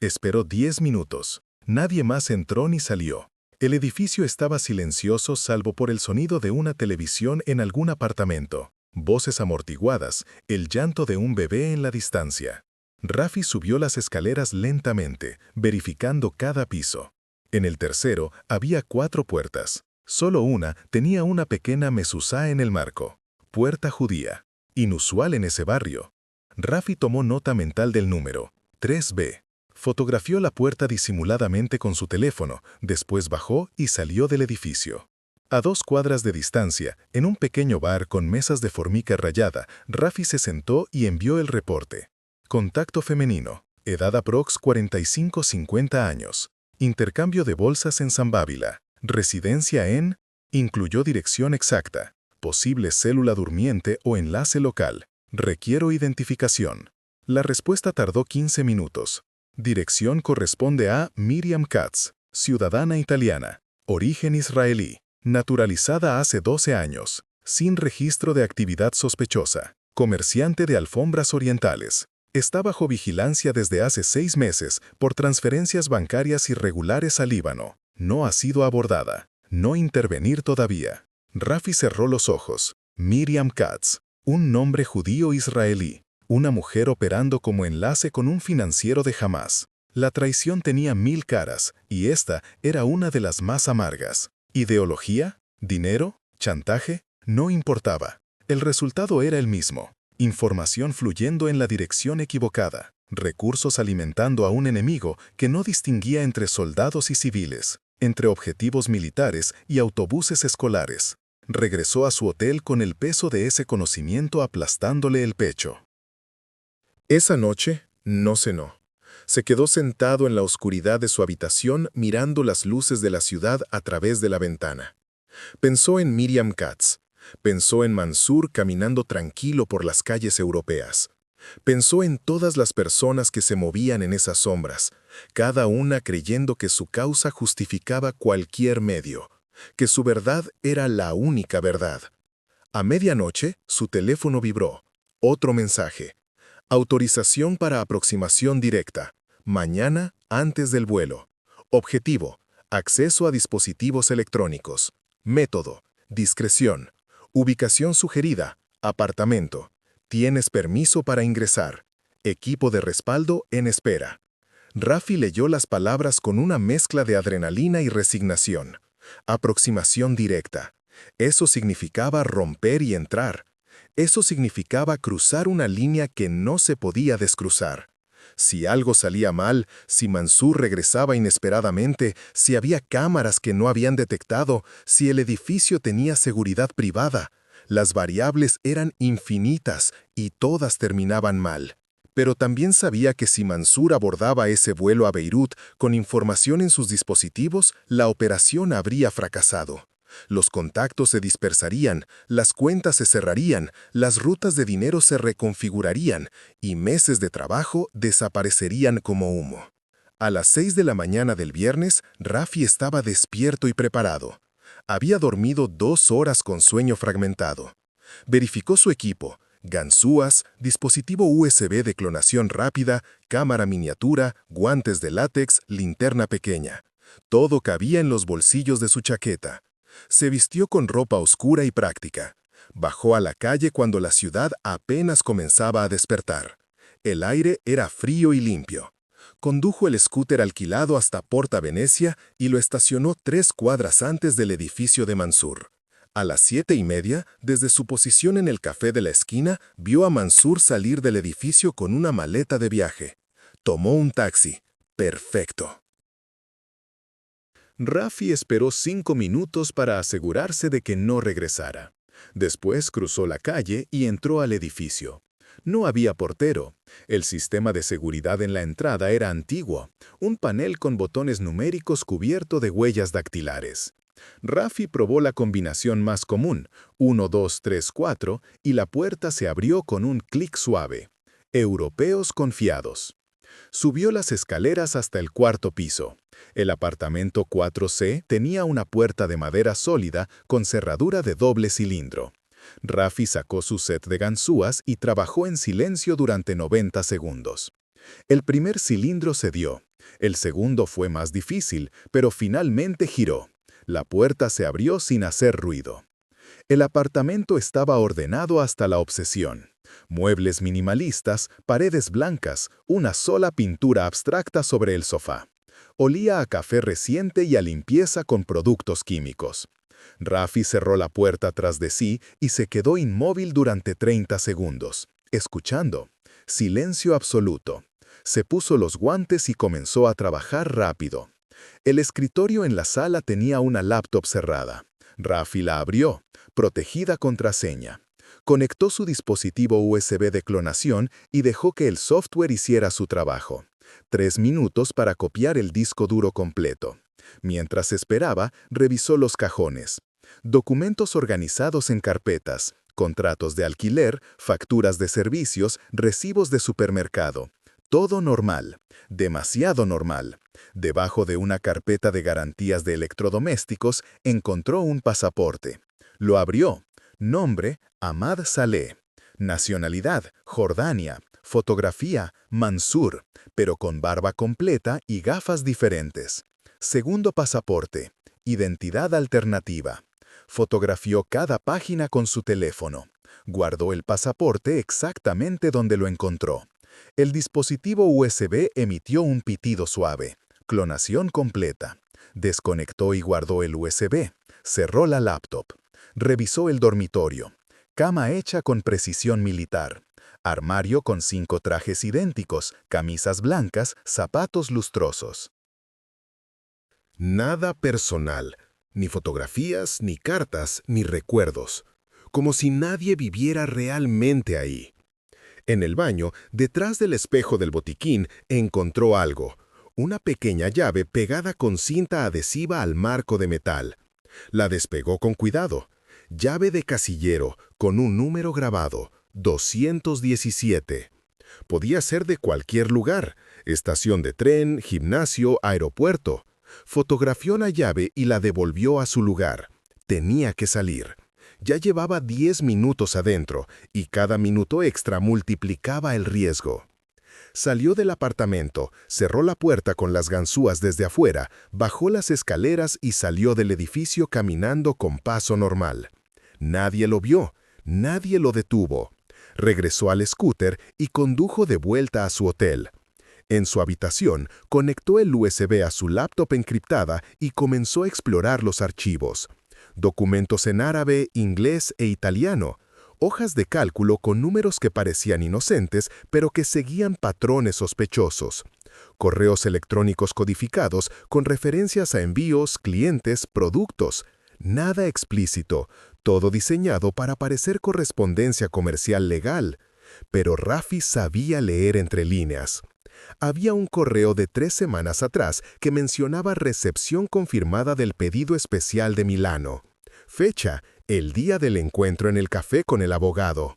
Esperó 10 minutos. Nadie más entró ni salió. El edificio estaba silencioso salvo por el sonido de una televisión en algún apartamento, voces amortiguadas, el llanto de un bebé en la distancia. Rafi subió las escaleras lentamente, verificando cada piso. En el tercero había 4 puertas. Solo una tenía una pequeña mezuzá en el marco. Puerta judía. Inusual en ese barrio. Rafi tomó nota mental del número, 3B. Fotografió la puerta disimuladamente con su teléfono, después bajó y salió del edificio. A 2 cuadras de distancia, en un pequeño bar con mesas de formica rayada, Rafi se sentó y envió el reporte. Contacto femenino. Edad aprox 45-50 años. Intercambio de bolsas en Zambávila. Residencia en... Incluyó dirección exacta. Posible célula durmiente o enlace local. Requiero identificación. La respuesta tardó 15 minutos. Dirección corresponde a Miriam Katz, ciudadana italiana, origen israelí, naturalizada hace 12 años, sin registro de actividad sospechosa. Comerciante de alfombras orientales. Está bajo vigilancia desde hace 6 meses por transferencias bancarias irregulares al Líbano. No ha sido abordada. No intervenir todavía. Rafi cerró los ojos. Miriam Katz, un nombre judío israelí. Una mujer operando como enlace con un financiero de Hamás. La traición tenía 1000 caras, y esta era una de las más amargas. ¿Ideología? ¿Dinero? ¿Chantaje? No importaba. El resultado era el mismo. Información fluyendo en la dirección equivocada. Recursos alimentando a un enemigo que no distinguía entre soldados y civiles, entre objetivos militares y autobuses escolares. Regresó a su hotel con el peso de ese conocimiento aplastándole el pecho. Esa noche no cenó. Se quedó sentado en la oscuridad de su habitación mirando las luces de la ciudad a través de la ventana. Pensó en Miriam Katz. Pensó en Mansur caminando tranquilo por las calles europeas. Pensó en todas las personas que se movían en esas sombras, cada una creyendo que su causa justificaba cualquier medio, que su verdad era la única verdad. A medianoche, su teléfono vibró. Otro mensaje. Autorización para aproximación directa. Mañana antes del vuelo. Objetivo. Acceso a dispositivos electrónicos. Método. Discreción. Ubicación sugerida. Apartamento. Tienes permiso para ingresar. Equipo de respaldo en espera. Rafi leyó las palabras con una mezcla de adrenalina y resignación. Aproximación directa. Eso significaba romper y entrar. Eso significaba cruzar una línea que no se podía descruzar. Si algo salía mal, si Mansur regresaba inesperadamente, si había cámaras que no habían detectado, si el edificio tenía seguridad privada, las variables eran infinitas y todas terminaban mal. Pero también sabía que si Mansur abordaba ese vuelo a Beirut con información en sus dispositivos, la operación habría fracasado. Los contactos se dispersarían, las cuentas se cerrarían, las rutas de dinero se reconfigurarían y meses de trabajo desaparecerían como humo. A las 6 de la mañana del viernes, Rafi estaba despierto y preparado. Había dormido 2 horas con sueño fragmentado. Verificó su equipo: ganzúas, dispositivo USB de clonación rápida, cámara miniatura, guantes de látex, linterna pequeña. Todo cabía en los bolsillos de su chaqueta. Se vistió con ropa oscura y práctica. Bajó a la calle cuando la ciudad apenas comenzaba a despertar. El aire era frío y limpio. Condujo el scooter alquilado hasta Porta Venecia y lo estacionó 3 cuadras antes del edificio de Mansur. A las 7:30, desde su posición en el café de la esquina, vio a Mansur salir del edificio con una maleta de viaje. Tomó un taxi. Perfecto. Rafi esperó 5 minutos para asegurarse de que no regresara. Después cruzó la calle y entró al edificio. No había portero. El sistema de seguridad en la entrada era antiguo, un panel con botones numéricos cubierto de huellas dactilares. Rafi probó la combinación más común, 1, 2, 3, 4, y la puerta se abrió con un clic suave. Europeos confiados. Subió las escaleras hasta el 4.º piso. El apartamento 4C tenía una puerta de madera sólida con cerradura de doble cilindro. Rafi sacó su set de ganzúas y trabajó en silencio durante 90 segundos. El primer cilindro cedió. El segundo fue más difícil, pero finalmente giró. La puerta se abrió sin hacer ruido. El apartamento estaba ordenado hasta la obsesión. Muebles minimalistas, paredes blancas, una sola pintura abstracta sobre el sofá. Olía a café reciente y a limpieza con productos químicos. Rafi cerró la puerta tras de sí y se quedó inmóvil durante 30 segundos, escuchando. Silencio absoluto. Se puso los guantes y comenzó a trabajar rápido. El escritorio en la sala tenía una laptop cerrada. Rafi la abrió, protegida contraseña. Conectó su dispositivo USB de clonación y dejó que el software hiciera su trabajo. 3 minutos para copiar el disco duro completo. Mientras esperaba, revisó los cajones. Documentos organizados en carpetas, contratos de alquiler, facturas de servicios, recibos de supermercado. Todo normal, demasiado normal. Debajo de una carpeta de garantías de electrodomésticos, encontró un pasaporte. Lo abrió. Nombre, Ahmad Saleh. Nacionalidad, Jordania. Fotografía, Mansur, pero con barba completa y gafas diferentes. Segundo pasaporte, identidad alternativa. Fotografió cada página con su teléfono. Guardó el pasaporte exactamente donde lo encontró. El dispositivo USB emitió un pitido suave. Clonación completa. Desconectó y guardó el USB. Cerró la laptop. Revisó el dormitorio. Cama hecha con precisión militar. Armario con 5 trajes idénticos, camisas blancas, zapatos lustrosos. Nada personal, ni fotografías, ni cartas, ni recuerdos, como si nadie viviera realmente ahí. En el baño, detrás del espejo del botiquín, encontró algo, una pequeña llave pegada con cinta adhesiva al marco de metal. La despegó con cuidado. Llave de casillero, con un número grabado, 217. Podía ser de cualquier lugar, estación de tren, gimnasio, aeropuerto. Fotografió la llave y la devolvió a su lugar. Tenía que salir. Ya llevaba 10 minutos adentro, y cada minuto extra multiplicaba el riesgo. Salió del apartamento, cerró la puerta con las ganzúas desde afuera, bajó las escaleras y salió del edificio caminando con paso normal. Nadie lo vio, nadie lo detuvo. Regresó al scooter y condujo de vuelta a su hotel. En su habitación, conectó el USB a su laptop encriptada y comenzó a explorar los archivos. Documentos en árabe, inglés e italiano. Hojas de cálculo con números que parecían inocentes, pero que seguían patrones sospechosos. Correos electrónicos codificados con referencias a envíos, clientes, productos. Nada explícito, todo diseñado para parecer correspondencia comercial legal. Pero Rafi sabía leer entre líneas. Había un correo de 3 semanas atrás que mencionaba recepción confirmada del pedido especial de Milano. Fecha, el día del encuentro en el café con el abogado.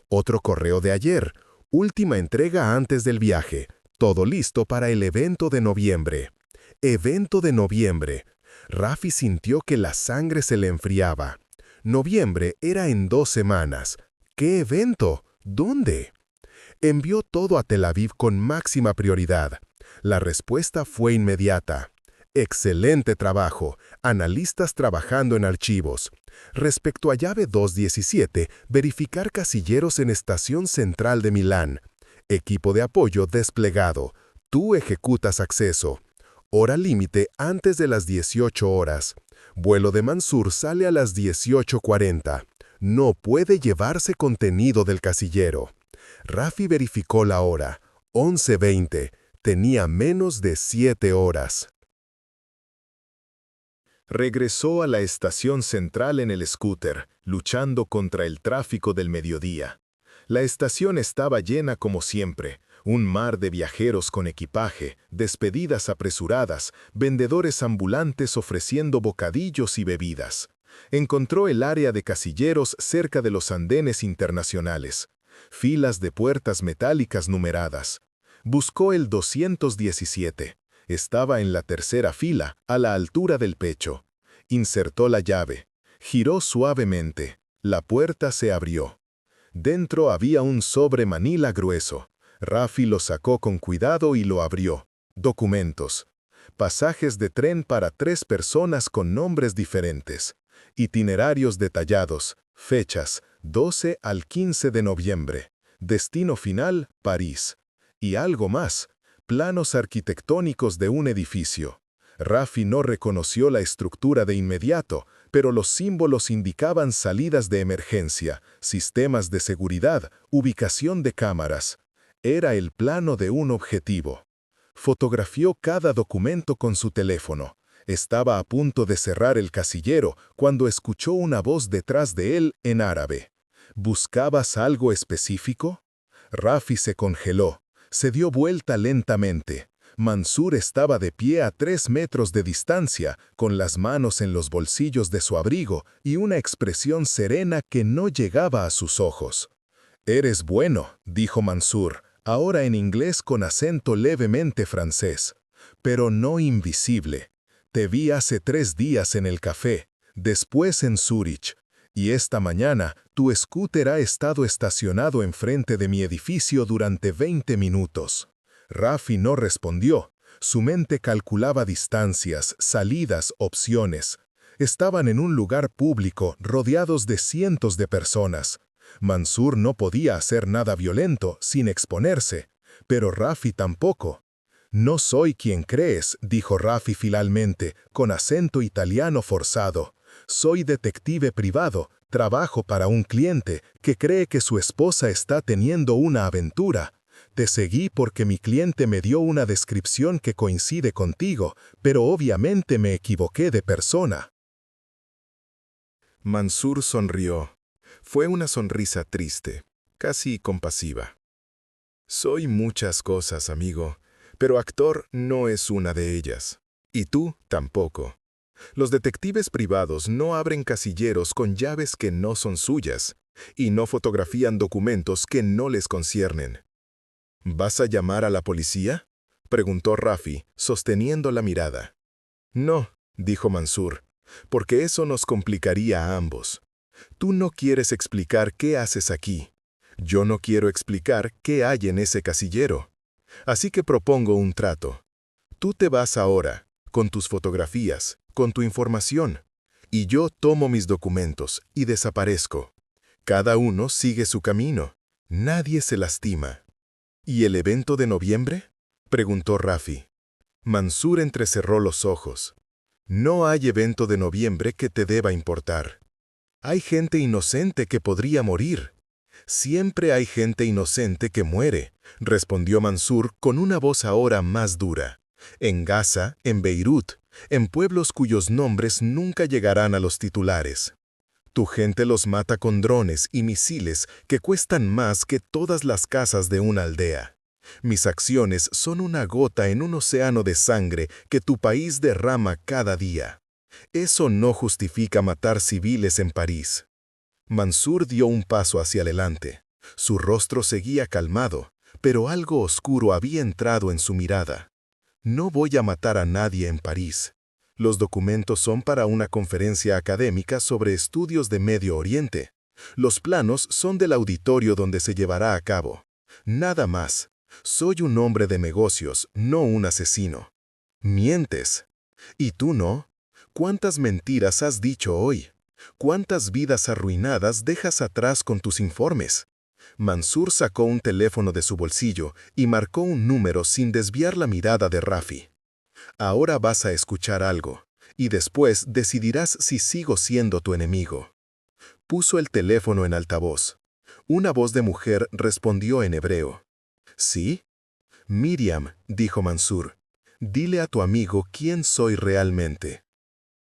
Otro correo de ayer, última entrega antes del viaje, todo listo para el evento de noviembre. Evento de noviembre. Rafi sintió que la sangre se le enfriaba. Noviembre era en 2 semanas. ¿Qué evento? ¿Dónde? Envió todo a Tel Aviv con máxima prioridad. La respuesta fue inmediata. Excelente trabajo. Analistas trabajando en archivos. Respecto a llave 217, verificar casilleros en estación central de Milán. Equipo de apoyo desplegado. Tú ejecutas acceso. Hora límite antes de las 18 horas. Vuelo de Mansur sale a las 18:40. No puede llevarse contenido del casillero. Rafi verificó la hora. 11:20. Tenía menos de 7 horas. Regresó a la estación central en el scooter, luchando contra el tráfico del mediodía. La estación estaba llena como siempre, un mar de viajeros con equipaje, despedidas apresuradas, vendedores ambulantes ofreciendo bocadillos y bebidas. Encontró el área de casilleros cerca de los andenes internacionales. Filas de puertas metálicas numeradas. Buscó el 217. Estaba en la tercera fila, a la altura del pecho. Insertó la llave. Giró suavemente. La puerta se abrió. Dentro había un sobre manila grueso. Rafi lo sacó con cuidado y lo abrió. Documentos. Pasajes de tren para 3 personas con nombres diferentes. Itinerarios detallados. Fechas, 12 al 15 de noviembre. Destino final, París. Y algo más. Planos arquitectónicos de un edificio. Rafi no reconoció la estructura de inmediato, pero los símbolos indicaban salidas de emergencia, sistemas de seguridad, ubicación de cámaras. Era el plano de un objetivo. Fotografió cada documento con su teléfono. Estaba a punto de cerrar el casillero cuando escuchó una voz detrás de él en árabe. ¿Buscabas algo específico? Rafi se congeló. Se dio vuelta lentamente. Mansur estaba de pie a 3 metros de distancia, con las manos en los bolsillos de su abrigo y una expresión serena que no llegaba a sus ojos. «Eres bueno», dijo Mansur, ahora en inglés con acento levemente francés, «pero no invisible. Te vi hace 3 días en el café, después en Zúrich, Y esta mañana, tu scooter ha estado estacionado enfrente de mi edificio durante 20 minutos. Rafi no respondió. Su mente calculaba distancias, salidas, opciones. Estaban en un lugar público, rodeados de cientos de personas. Mansur no podía hacer nada violento, sin exponerse, pero Rafi tampoco. «No soy quien crees», dijo Rafi finalmente, con acento italiano forzado. «Soy detective privado, trabajo para un cliente que cree que su esposa está teniendo una aventura. Te seguí porque mi cliente me dio una descripción que coincide contigo, pero obviamente me equivoqué de persona». Mansur sonrió. Fue una sonrisa triste, casi compasiva. «Soy muchas cosas, amigo, pero actor no es una de ellas. Y tú tampoco. Los detectives privados no abren casilleros con llaves que no son suyas, y no fotografían documentos que no les conciernen». «¿Vas a llamar a la policía?», preguntó Rafi, sosteniendo la mirada. «No», dijo Mansur, «porque eso nos complicaría a ambos. Tú no quieres explicar qué haces aquí. Yo no quiero explicar qué hay en ese casillero. Así que propongo un trato. Tú te vas ahora, con tus fotografías, con tu información, y yo tomo mis documentos y desaparezco. Cada uno sigue su camino. Nadie se lastima». «¿Y el evento de noviembre?», preguntó Rafi. Mansur entrecerró los ojos. «No hay evento de noviembre que te deba importar. Hay gente inocente que podría morir». «Siempre hay gente inocente que muere», respondió Mansur con una voz ahora más dura. «En Gaza, en Beirut, en pueblos cuyos nombres nunca llegarán a los titulares. Tu gente los mata con drones y misiles que cuestan más que todas las casas de una aldea. Mis acciones son una gota en un océano de sangre que tu país derrama cada día. Eso no justifica matar civiles en París». Mansur dio un paso hacia adelante. Su rostro seguía calmado, pero algo oscuro había entrado en su mirada. «No voy a matar a nadie en París. Los documentos son para una conferencia académica sobre estudios de Medio Oriente. Los planos son del auditorio donde se llevará a cabo. Nada más. Soy un hombre de negocios, no un asesino». «Mientes. ¿Y tú no? ¿Cuántas mentiras has dicho hoy? ¿Cuántas vidas arruinadas dejas atrás con tus informes?». Mansur sacó un teléfono de su bolsillo y marcó un número sin desviar la mirada de Rafi. «Ahora vas a escuchar algo, y después decidirás si sigo siendo tu enemigo». Puso el teléfono en altavoz. Una voz de mujer respondió en hebreo. «¿Sí?». «Miriam», dijo Mansur, «dile a tu amigo quién soy realmente».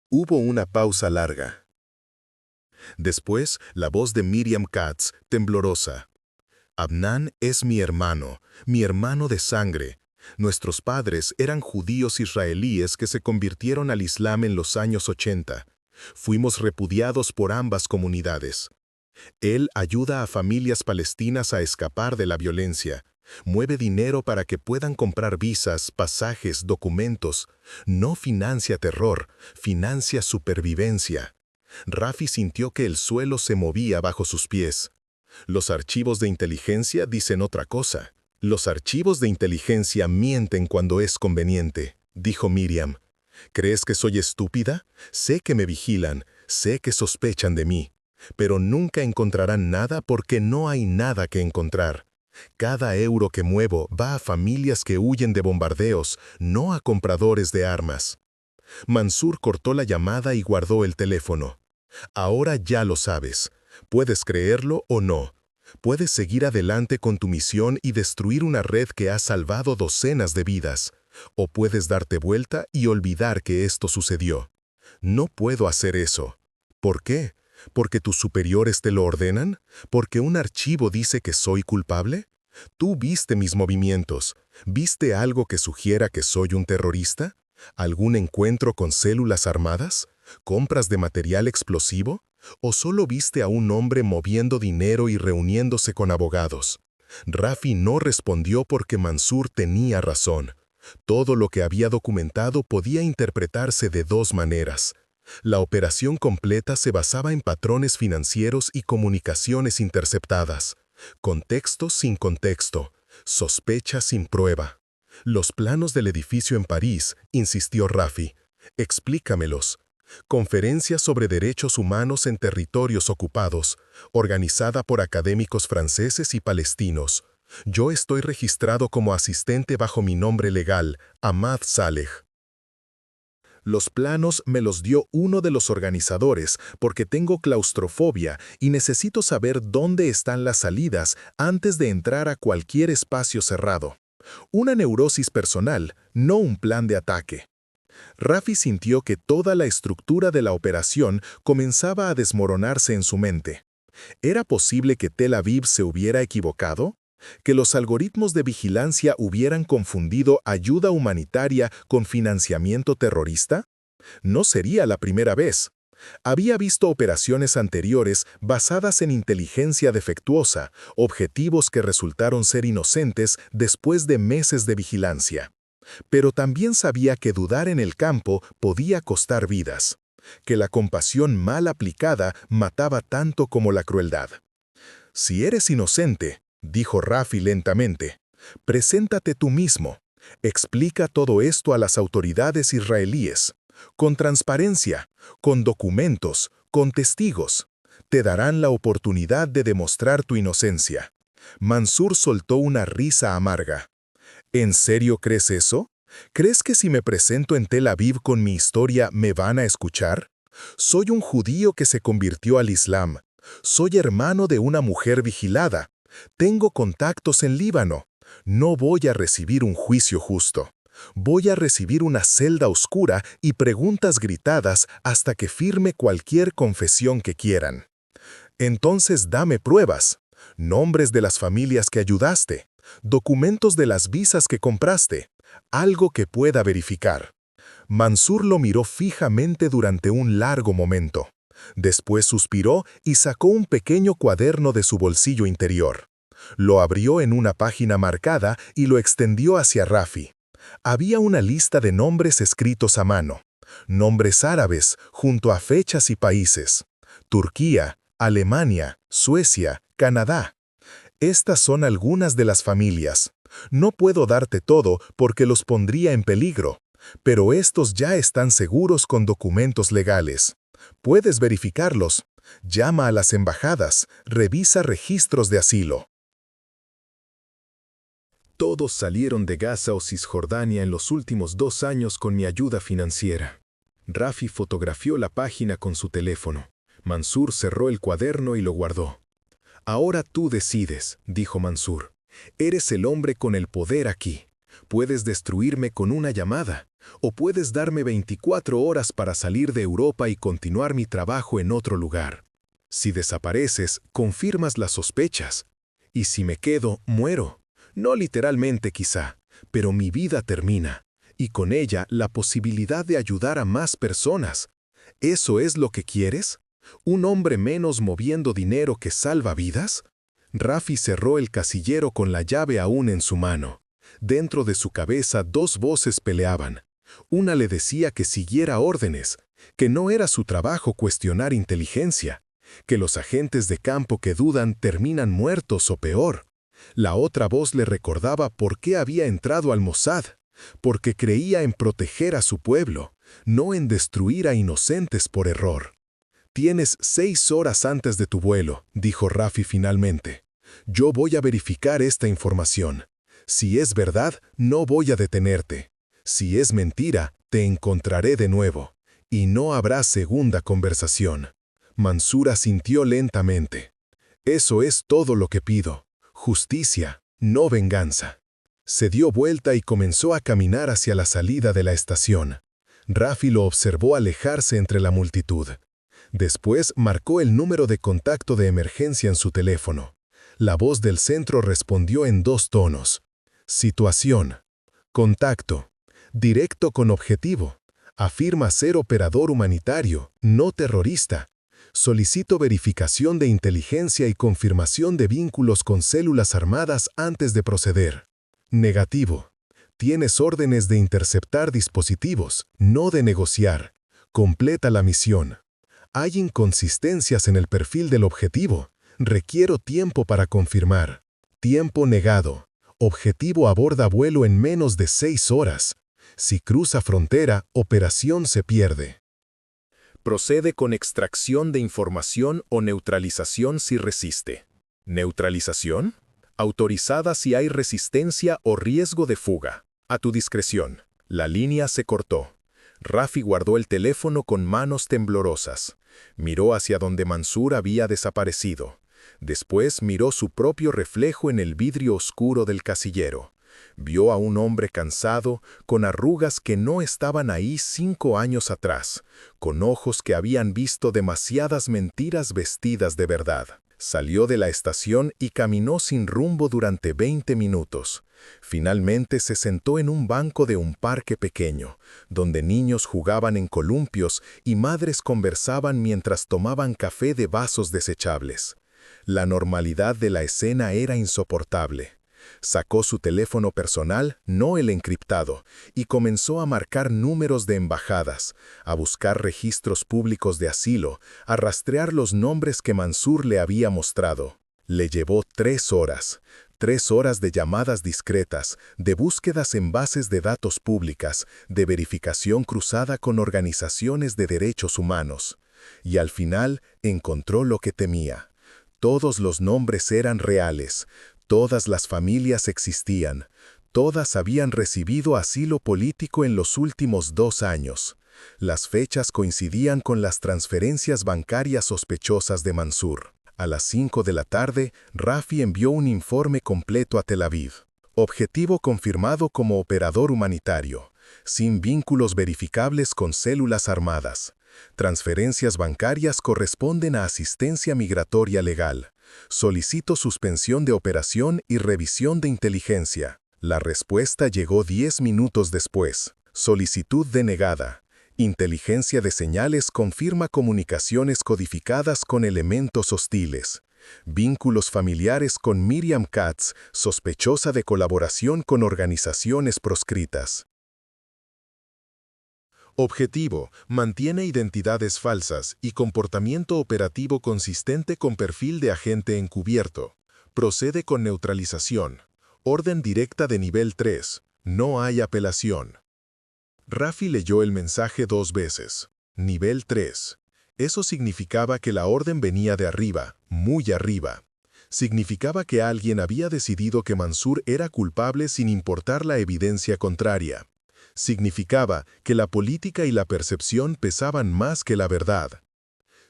Hubo una pausa larga. Después, la voz de Miriam Katz, temblorosa. «Abnan es mi hermano de sangre. Nuestros padres eran judíos israelíes que se convirtieron al Islam en los años 80. Fuimos repudiados por ambas comunidades. Él ayuda a familias palestinas a escapar de la violencia. Mueve dinero para que puedan comprar visas, pasajes, documentos. No financia terror, financia supervivencia». Rafi sintió que el suelo se movía bajo sus pies. «Los archivos de inteligencia dicen otra cosa». «Los archivos de inteligencia mienten cuando es conveniente», dijo Miriam. «¿Crees que soy estúpida? Sé que me vigilan, sé que sospechan de mí. Pero nunca encontrarán nada porque no hay nada que encontrar. Cada euro que muevo va a familias que huyen de bombardeos, no a compradores de armas». Mansur cortó la llamada y guardó el teléfono. «Ahora ya lo sabes. Puedes creerlo o no. Puedes seguir adelante con tu misión y destruir una red que ha salvado docenas de vidas. O puedes darte vuelta y olvidar que esto sucedió. No puedo hacer eso». «¿Por qué? ¿Porque tus superiores te lo ordenan? ¿Porque un archivo dice que soy culpable? Tú viste mis movimientos. ¿Viste algo que sugiera que soy un terrorista? ¿Algún encuentro con células armadas? ¿Compras de material explosivo? ¿O solo viste a un hombre moviendo dinero y reuniéndose con abogados?». Rafi no respondió porque Mansur tenía razón. Todo lo que había documentado podía interpretarse de dos maneras. La operación completa se basaba en patrones financieros y comunicaciones interceptadas, contexto sin contexto, sospecha sin prueba. Los planos del edificio en París, insistió Rafi. Explícamelos. Conferencia sobre derechos humanos en territorios ocupados, organizada por académicos franceses y palestinos. Yo estoy registrado como asistente bajo mi nombre legal, Ahmad Saleh. Los planos me los dio uno de los organizadores porque tengo claustrofobia y necesito saber dónde están las salidas antes de entrar a cualquier espacio cerrado. Una neurosis personal, no un plan de ataque. Rafi sintió que toda la estructura de la operación comenzaba a desmoronarse en su mente. ¿Era posible que Tel Aviv se hubiera equivocado? ¿Que los algoritmos de vigilancia hubieran confundido ayuda humanitaria con financiamiento terrorista? No sería la primera vez. Había visto operaciones anteriores basadas en inteligencia defectuosa, objetivos que resultaron ser inocentes después de meses de vigilancia. Pero también sabía que dudar en el campo podía costar vidas, que la compasión mal aplicada mataba tanto como la crueldad. Si eres inocente, dijo Rafi lentamente, preséntate tú mismo. Explica todo esto a las autoridades israelíes, con transparencia, con documentos, con testigos. Te darán la oportunidad de demostrar tu inocencia. Mansur soltó una risa amarga. ¿En serio crees eso? ¿Crees que si me presento en Tel Aviv con mi historia me van a escuchar? Soy un judío que se convirtió al Islam. Soy hermano de una mujer vigilada. Tengo contactos en Líbano. No voy a recibir un juicio justo. Voy a recibir una celda oscura y preguntas gritadas hasta que firme cualquier confesión que quieran. Entonces dame pruebas, nombres de las familias que ayudaste, documentos de las visas que compraste, algo que pueda verificar. Mansur lo miró fijamente durante un largo momento. Después suspiró y sacó un pequeño cuaderno de su bolsillo interior. Lo abrió en una página marcada y lo extendió hacia Rafi. Había una lista de nombres escritos a mano. Nombres árabes, junto a fechas y países. Turquía, Alemania, Suecia, Canadá. Estas son algunas de las familias. No puedo darte todo porque los pondría en peligro, pero estos ya están seguros con documentos legales. Puedes verificarlos. Llama a las embajadas, revisa registros de asilo. Todos salieron de Gaza o Cisjordania en los últimos 2 años con mi ayuda financiera. Rafi fotografió la página con su teléfono. Mansur cerró el cuaderno y lo guardó. Ahora tú decides, dijo Mansur. Eres el hombre con el poder aquí. Puedes destruirme con una llamada, o puedes darme 24 horas para salir de Europa y continuar mi trabajo en otro lugar. Si desapareces, confirmas las sospechas. Y si me quedo, muero. No literalmente quizá, pero mi vida termina, y con ella la posibilidad de ayudar a más personas. ¿Eso es lo que quieres? ¿Un hombre menos moviendo dinero que salva vidas? Rafi cerró el casillero con la llave aún en su mano. Dentro de su cabeza 2 voces peleaban. Una le decía que siguiera órdenes, que no era su trabajo cuestionar inteligencia, que los agentes de campo que dudan terminan muertos o peor. La otra voz le recordaba por qué había entrado al Mossad, porque creía en proteger a su pueblo, no en destruir a inocentes por error. Tienes 6 horas antes de tu vuelo, dijo Rafi finalmente. Yo voy a verificar esta información. Si es verdad, no voy a detenerte. Si es mentira, te encontraré de nuevo. Y no habrá segunda conversación. Mansur asintió lentamente. Eso es todo lo que pido. Justicia, no venganza. Se dio vuelta y comenzó a caminar hacia la salida de la estación. Rafi lo observó alejarse entre la multitud. Después marcó el número de contacto de emergencia en su teléfono. La voz del centro respondió en 2 tonos. Situación. Contacto. Directo con objetivo. Afirma ser operador humanitario, no terrorista. Solicito verificación de inteligencia y confirmación de vínculos con células armadas antes de proceder. Negativo. Tienes órdenes de interceptar dispositivos, no de negociar. Completa la misión. Hay inconsistencias en el perfil del objetivo. Requiero tiempo para confirmar. Tiempo negado. Objetivo aborda vuelo en menos de 6 horas. Si cruza frontera, operación se pierde. Procede con extracción de información o neutralización si resiste. ¿Neutralización? Autorizada si hay resistencia o riesgo de fuga. A tu discreción. La línea se cortó. Rafi guardó el teléfono con manos temblorosas. Miró hacia donde Mansur había desaparecido. Después miró su propio reflejo en el vidrio oscuro del casillero. Vio a un hombre cansado, con arrugas que no estaban ahí 5 años atrás, con ojos que habían visto demasiadas mentiras vestidas de verdad. Salió de la estación y caminó sin rumbo durante 20 minutos. Finalmente se sentó en un banco de un parque pequeño, donde niños jugaban en columpios y madres conversaban mientras tomaban café de vasos desechables. La normalidad de la escena era insoportable. Sacó su teléfono personal, no el encriptado, y comenzó a marcar números de embajadas, a buscar registros públicos de asilo, a rastrear los nombres que Mansur le había mostrado. Le llevó 3 horas. 3 horas de llamadas discretas, de búsquedas en bases de datos públicas, de verificación cruzada con organizaciones de derechos humanos. Y al final encontró lo que temía. Todos los nombres eran reales. Todas las familias existían. Todas habían recibido asilo político en los últimos 2 años. Las fechas coincidían con las transferencias bancarias sospechosas de Mansur. A las 5 de la tarde, Rafi envió un informe completo a Tel Aviv. Objetivo confirmado como operador humanitario, sin vínculos verificables con células armadas. Transferencias bancarias corresponden a asistencia migratoria legal. Solicito suspensión de operación y revisión de inteligencia. La respuesta llegó 10 minutos después. Solicitud denegada. Inteligencia de señales confirma comunicaciones codificadas con elementos hostiles. Vínculos familiares con Miriam Katz, sospechosa de colaboración con organizaciones proscritas. Objetivo: mantiene identidades falsas y comportamiento operativo consistente con perfil de agente encubierto. Procede con neutralización. Orden directa de nivel 3. No hay apelación. Rafi leyó el mensaje 2 veces. Nivel 3. Eso significaba que la orden venía de arriba, muy arriba. Significaba que alguien había decidido que Mansur era culpable sin importar la evidencia contraria. Significaba que la política y la percepción pesaban más que la verdad.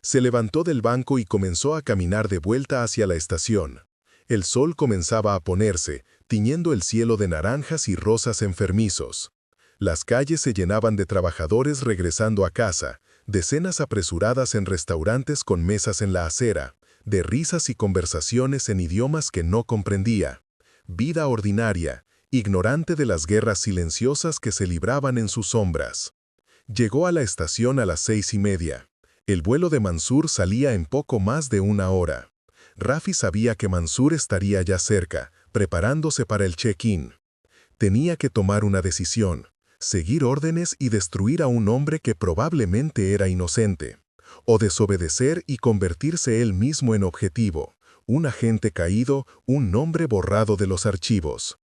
Se levantó del banco y comenzó a caminar de vuelta hacia la estación. El sol comenzaba a ponerse, tiñendo el cielo de naranjas y rosas enfermizos. Las calles se llenaban de trabajadores regresando a casa, de cenas apresuradas en restaurantes con mesas en la acera, de risas y conversaciones en idiomas que no comprendía. Vida ordinaria, ignorante de las guerras silenciosas que se libraban en sus sombras. Llegó a la estación a las 6:30. El vuelo de Mansur salía en poco más de 1 hora. Rafi sabía que Mansur estaría ya cerca, preparándose para el check-in. Tenía que tomar una decisión, seguir órdenes y destruir a un hombre que probablemente era inocente, o desobedecer y convertirse él mismo en objetivo, un agente caído, un nombre borrado de los archivos.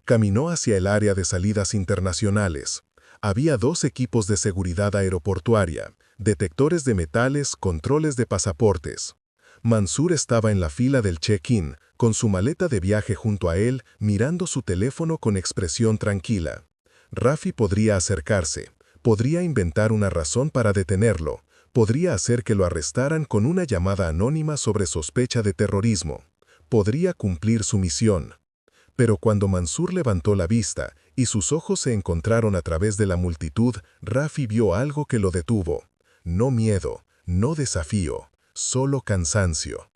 Caminó hacia el área de salidas internacionales. Había 2 equipos de seguridad aeroportuaria, detectores de metales, controles de pasaportes. Mansur estaba en la fila del check-in, con su maleta de viaje junto a él, mirando su teléfono con expresión tranquila. Rafi podría acercarse, podría inventar una razón para detenerlo, podría hacer que lo arrestaran con una llamada anónima sobre sospecha de terrorismo. Podría cumplir su misión. Pero cuando Mansur levantó la vista y sus ojos se encontraron a través de la multitud, Rafi vio algo que lo detuvo. No miedo, no desafío, solo cansancio.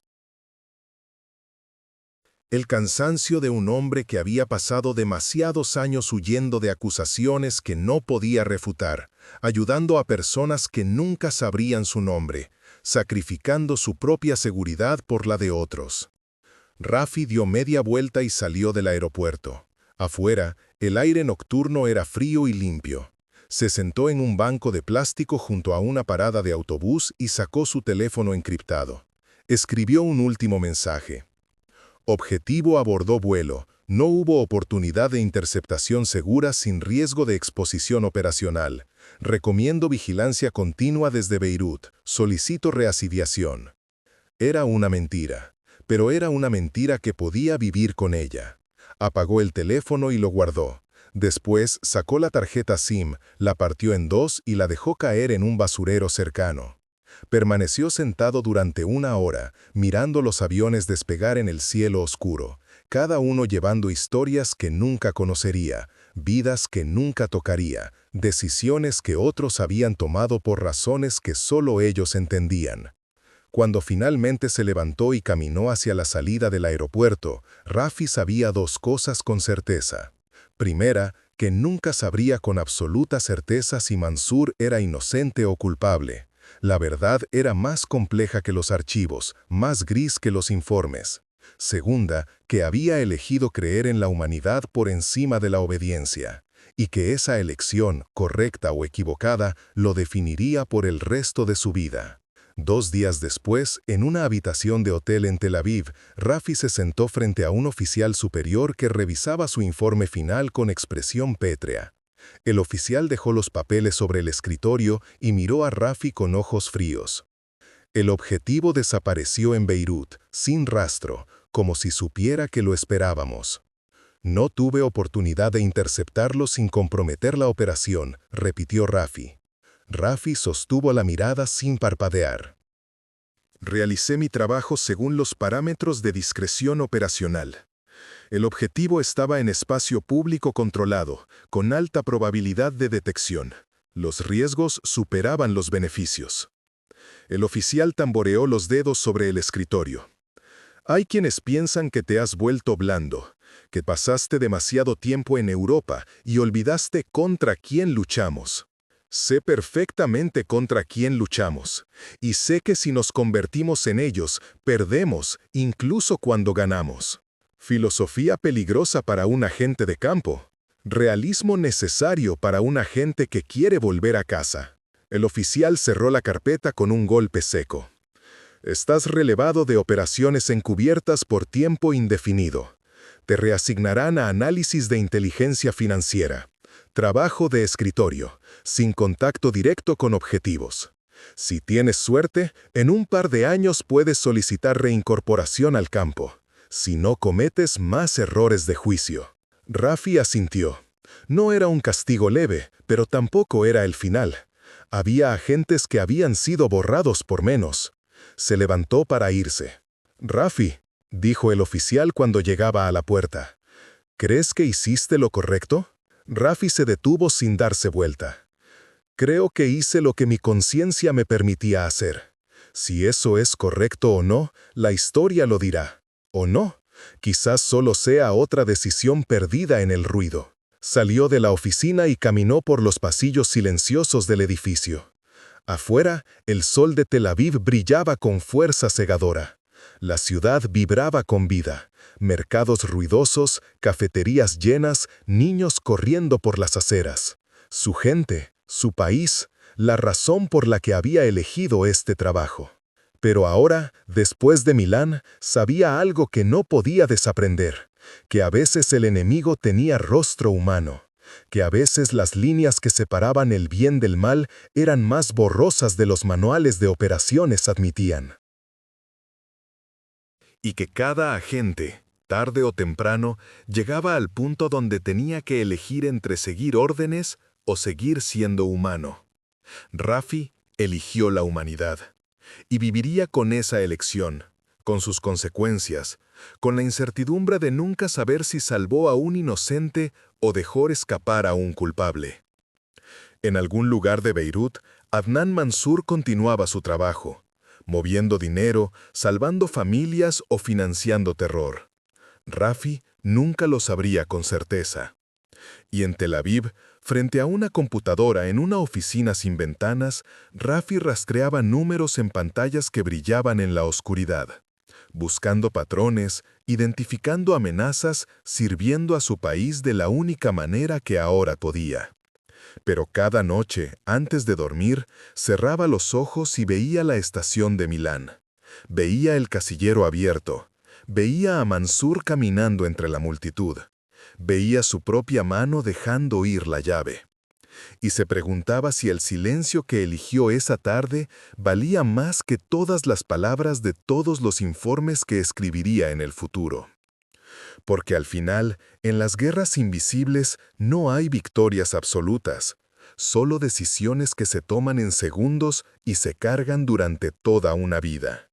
El cansancio de un hombre que había pasado demasiados años huyendo de acusaciones que no podía refutar, ayudando a personas que nunca sabrían su nombre, sacrificando su propia seguridad por la de otros. Rafi dio media vuelta y salió del aeropuerto. Afuera, el aire nocturno era frío y limpio. Se sentó en un banco de plástico junto a una parada de autobús y sacó su teléfono encriptado. Escribió un último mensaje. Objetivo abordó vuelo. No hubo oportunidad de interceptación segura sin riesgo de exposición operacional. Recomiendo vigilancia continua desde Beirut. Solicito reasidiación. Era una mentira, pero era una mentira que podía vivir con ella. Apagó el teléfono y lo guardó. Después sacó la tarjeta SIM, la partió en dos y la dejó caer en un basurero cercano. Permaneció sentado durante 1 hora, mirando los aviones despegar en el cielo oscuro, cada uno llevando historias que nunca conocería, vidas que nunca tocaría, decisiones que otros habían tomado por razones que solo ellos entendían. Cuando finalmente se levantó y caminó hacia la salida del aeropuerto, Rafi sabía 2 cosas con certeza. Primera, que nunca sabría con absoluta certeza si Mansur era inocente o culpable. La verdad era más compleja que los archivos, más gris que los informes. Segunda, que había elegido creer en la humanidad por encima de la obediencia, y que esa elección, correcta o equivocada, lo definiría por el resto de su vida. 2 días después, en una habitación de hotel en Tel Aviv, Rafi se sentó frente a un oficial superior que revisaba su informe final con expresión pétrea. El oficial dejó los papeles sobre el escritorio y miró a Rafi con ojos fríos. El objetivo desapareció en Beirut, sin rastro, como si supiera que lo esperábamos. No tuve oportunidad de interceptarlo sin comprometer la operación, repitió Rafi. Rafi sostuvo la mirada sin parpadear. Realicé mi trabajo según los parámetros de discreción operacional. El objetivo estaba en espacio público controlado, con alta probabilidad de detección. Los riesgos superaban los beneficios. El oficial tamboreó los dedos sobre el escritorio. Hay quienes piensan que te has vuelto blando, que pasaste demasiado tiempo en Europa y olvidaste contra quién luchamos. Sé perfectamente contra quién luchamos, y sé que si nos convertimos en ellos, perdemos, incluso cuando ganamos. Filosofía peligrosa para un agente de campo. Realismo necesario para un agente que quiere volver a casa. El oficial cerró la carpeta con un golpe seco. Estás relevado de operaciones encubiertas por tiempo indefinido. Te reasignarán a análisis de inteligencia financiera. Trabajo de escritorio, sin contacto directo con objetivos. Si tienes suerte, en un par de años puedes solicitar reincorporación al campo, si no cometes más errores de juicio. Rafi asintió. No era un castigo leve, pero tampoco era el final. Había agentes que habían sido borrados por menos. Se levantó para irse. Rafi, dijo el oficial cuando llegaba a la puerta, ¿crees que hiciste lo correcto? Rafi se detuvo sin darse vuelta. Creo que hice lo que mi conciencia me permitía hacer. Si eso es correcto o no, la historia lo dirá. O no, quizás solo sea otra decisión perdida en el ruido. Salió de la oficina y caminó por los pasillos silenciosos del edificio. Afuera, el sol de Tel Aviv brillaba con fuerza cegadora. La ciudad vibraba con vida. Mercados ruidosos, cafeterías llenas, niños corriendo por las aceras. Su gente, su país, la razón por la que había elegido este trabajo. Pero ahora, después de Milán, sabía algo que no podía desaprender, que a veces el enemigo tenía rostro humano, que a veces las líneas que separaban el bien del mal eran más borrosas de los manuales de operaciones admitían. Y que cada agente, tarde o temprano, llegaba al punto donde tenía que elegir entre seguir órdenes o seguir siendo humano. Rafi eligió la humanidad, y viviría con esa elección, con sus consecuencias, con la incertidumbre de nunca saber si salvó a un inocente o dejó escapar a un culpable. En algún lugar de Beirut, Adnan Mansur continuaba su trabajo, moviendo dinero, salvando familias o financiando terror. Rafi nunca lo sabría con certeza. Y en Tel Aviv, frente a una computadora en una oficina sin ventanas, Rafi rastreaba números en pantallas que brillaban en la oscuridad, buscando patrones, identificando amenazas, sirviendo a su país de la única manera que ahora podía. Pero cada noche, antes de dormir, cerraba los ojos y veía la estación de Milán. Veía el casillero abierto. Veía a Mansur caminando entre la multitud. Veía su propia mano dejando ir la llave. Y se preguntaba si el silencio que eligió esa tarde valía más que todas las palabras de todos los informes que escribiría en el futuro. Porque al final, en las guerras invisibles no hay victorias absolutas, solo decisiones que se toman en segundos y se cargan durante toda una vida.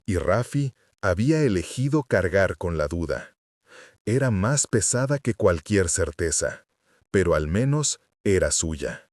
Y Rafi había elegido cargar con la duda. Era más pesada que cualquier certeza, pero al menos era suya.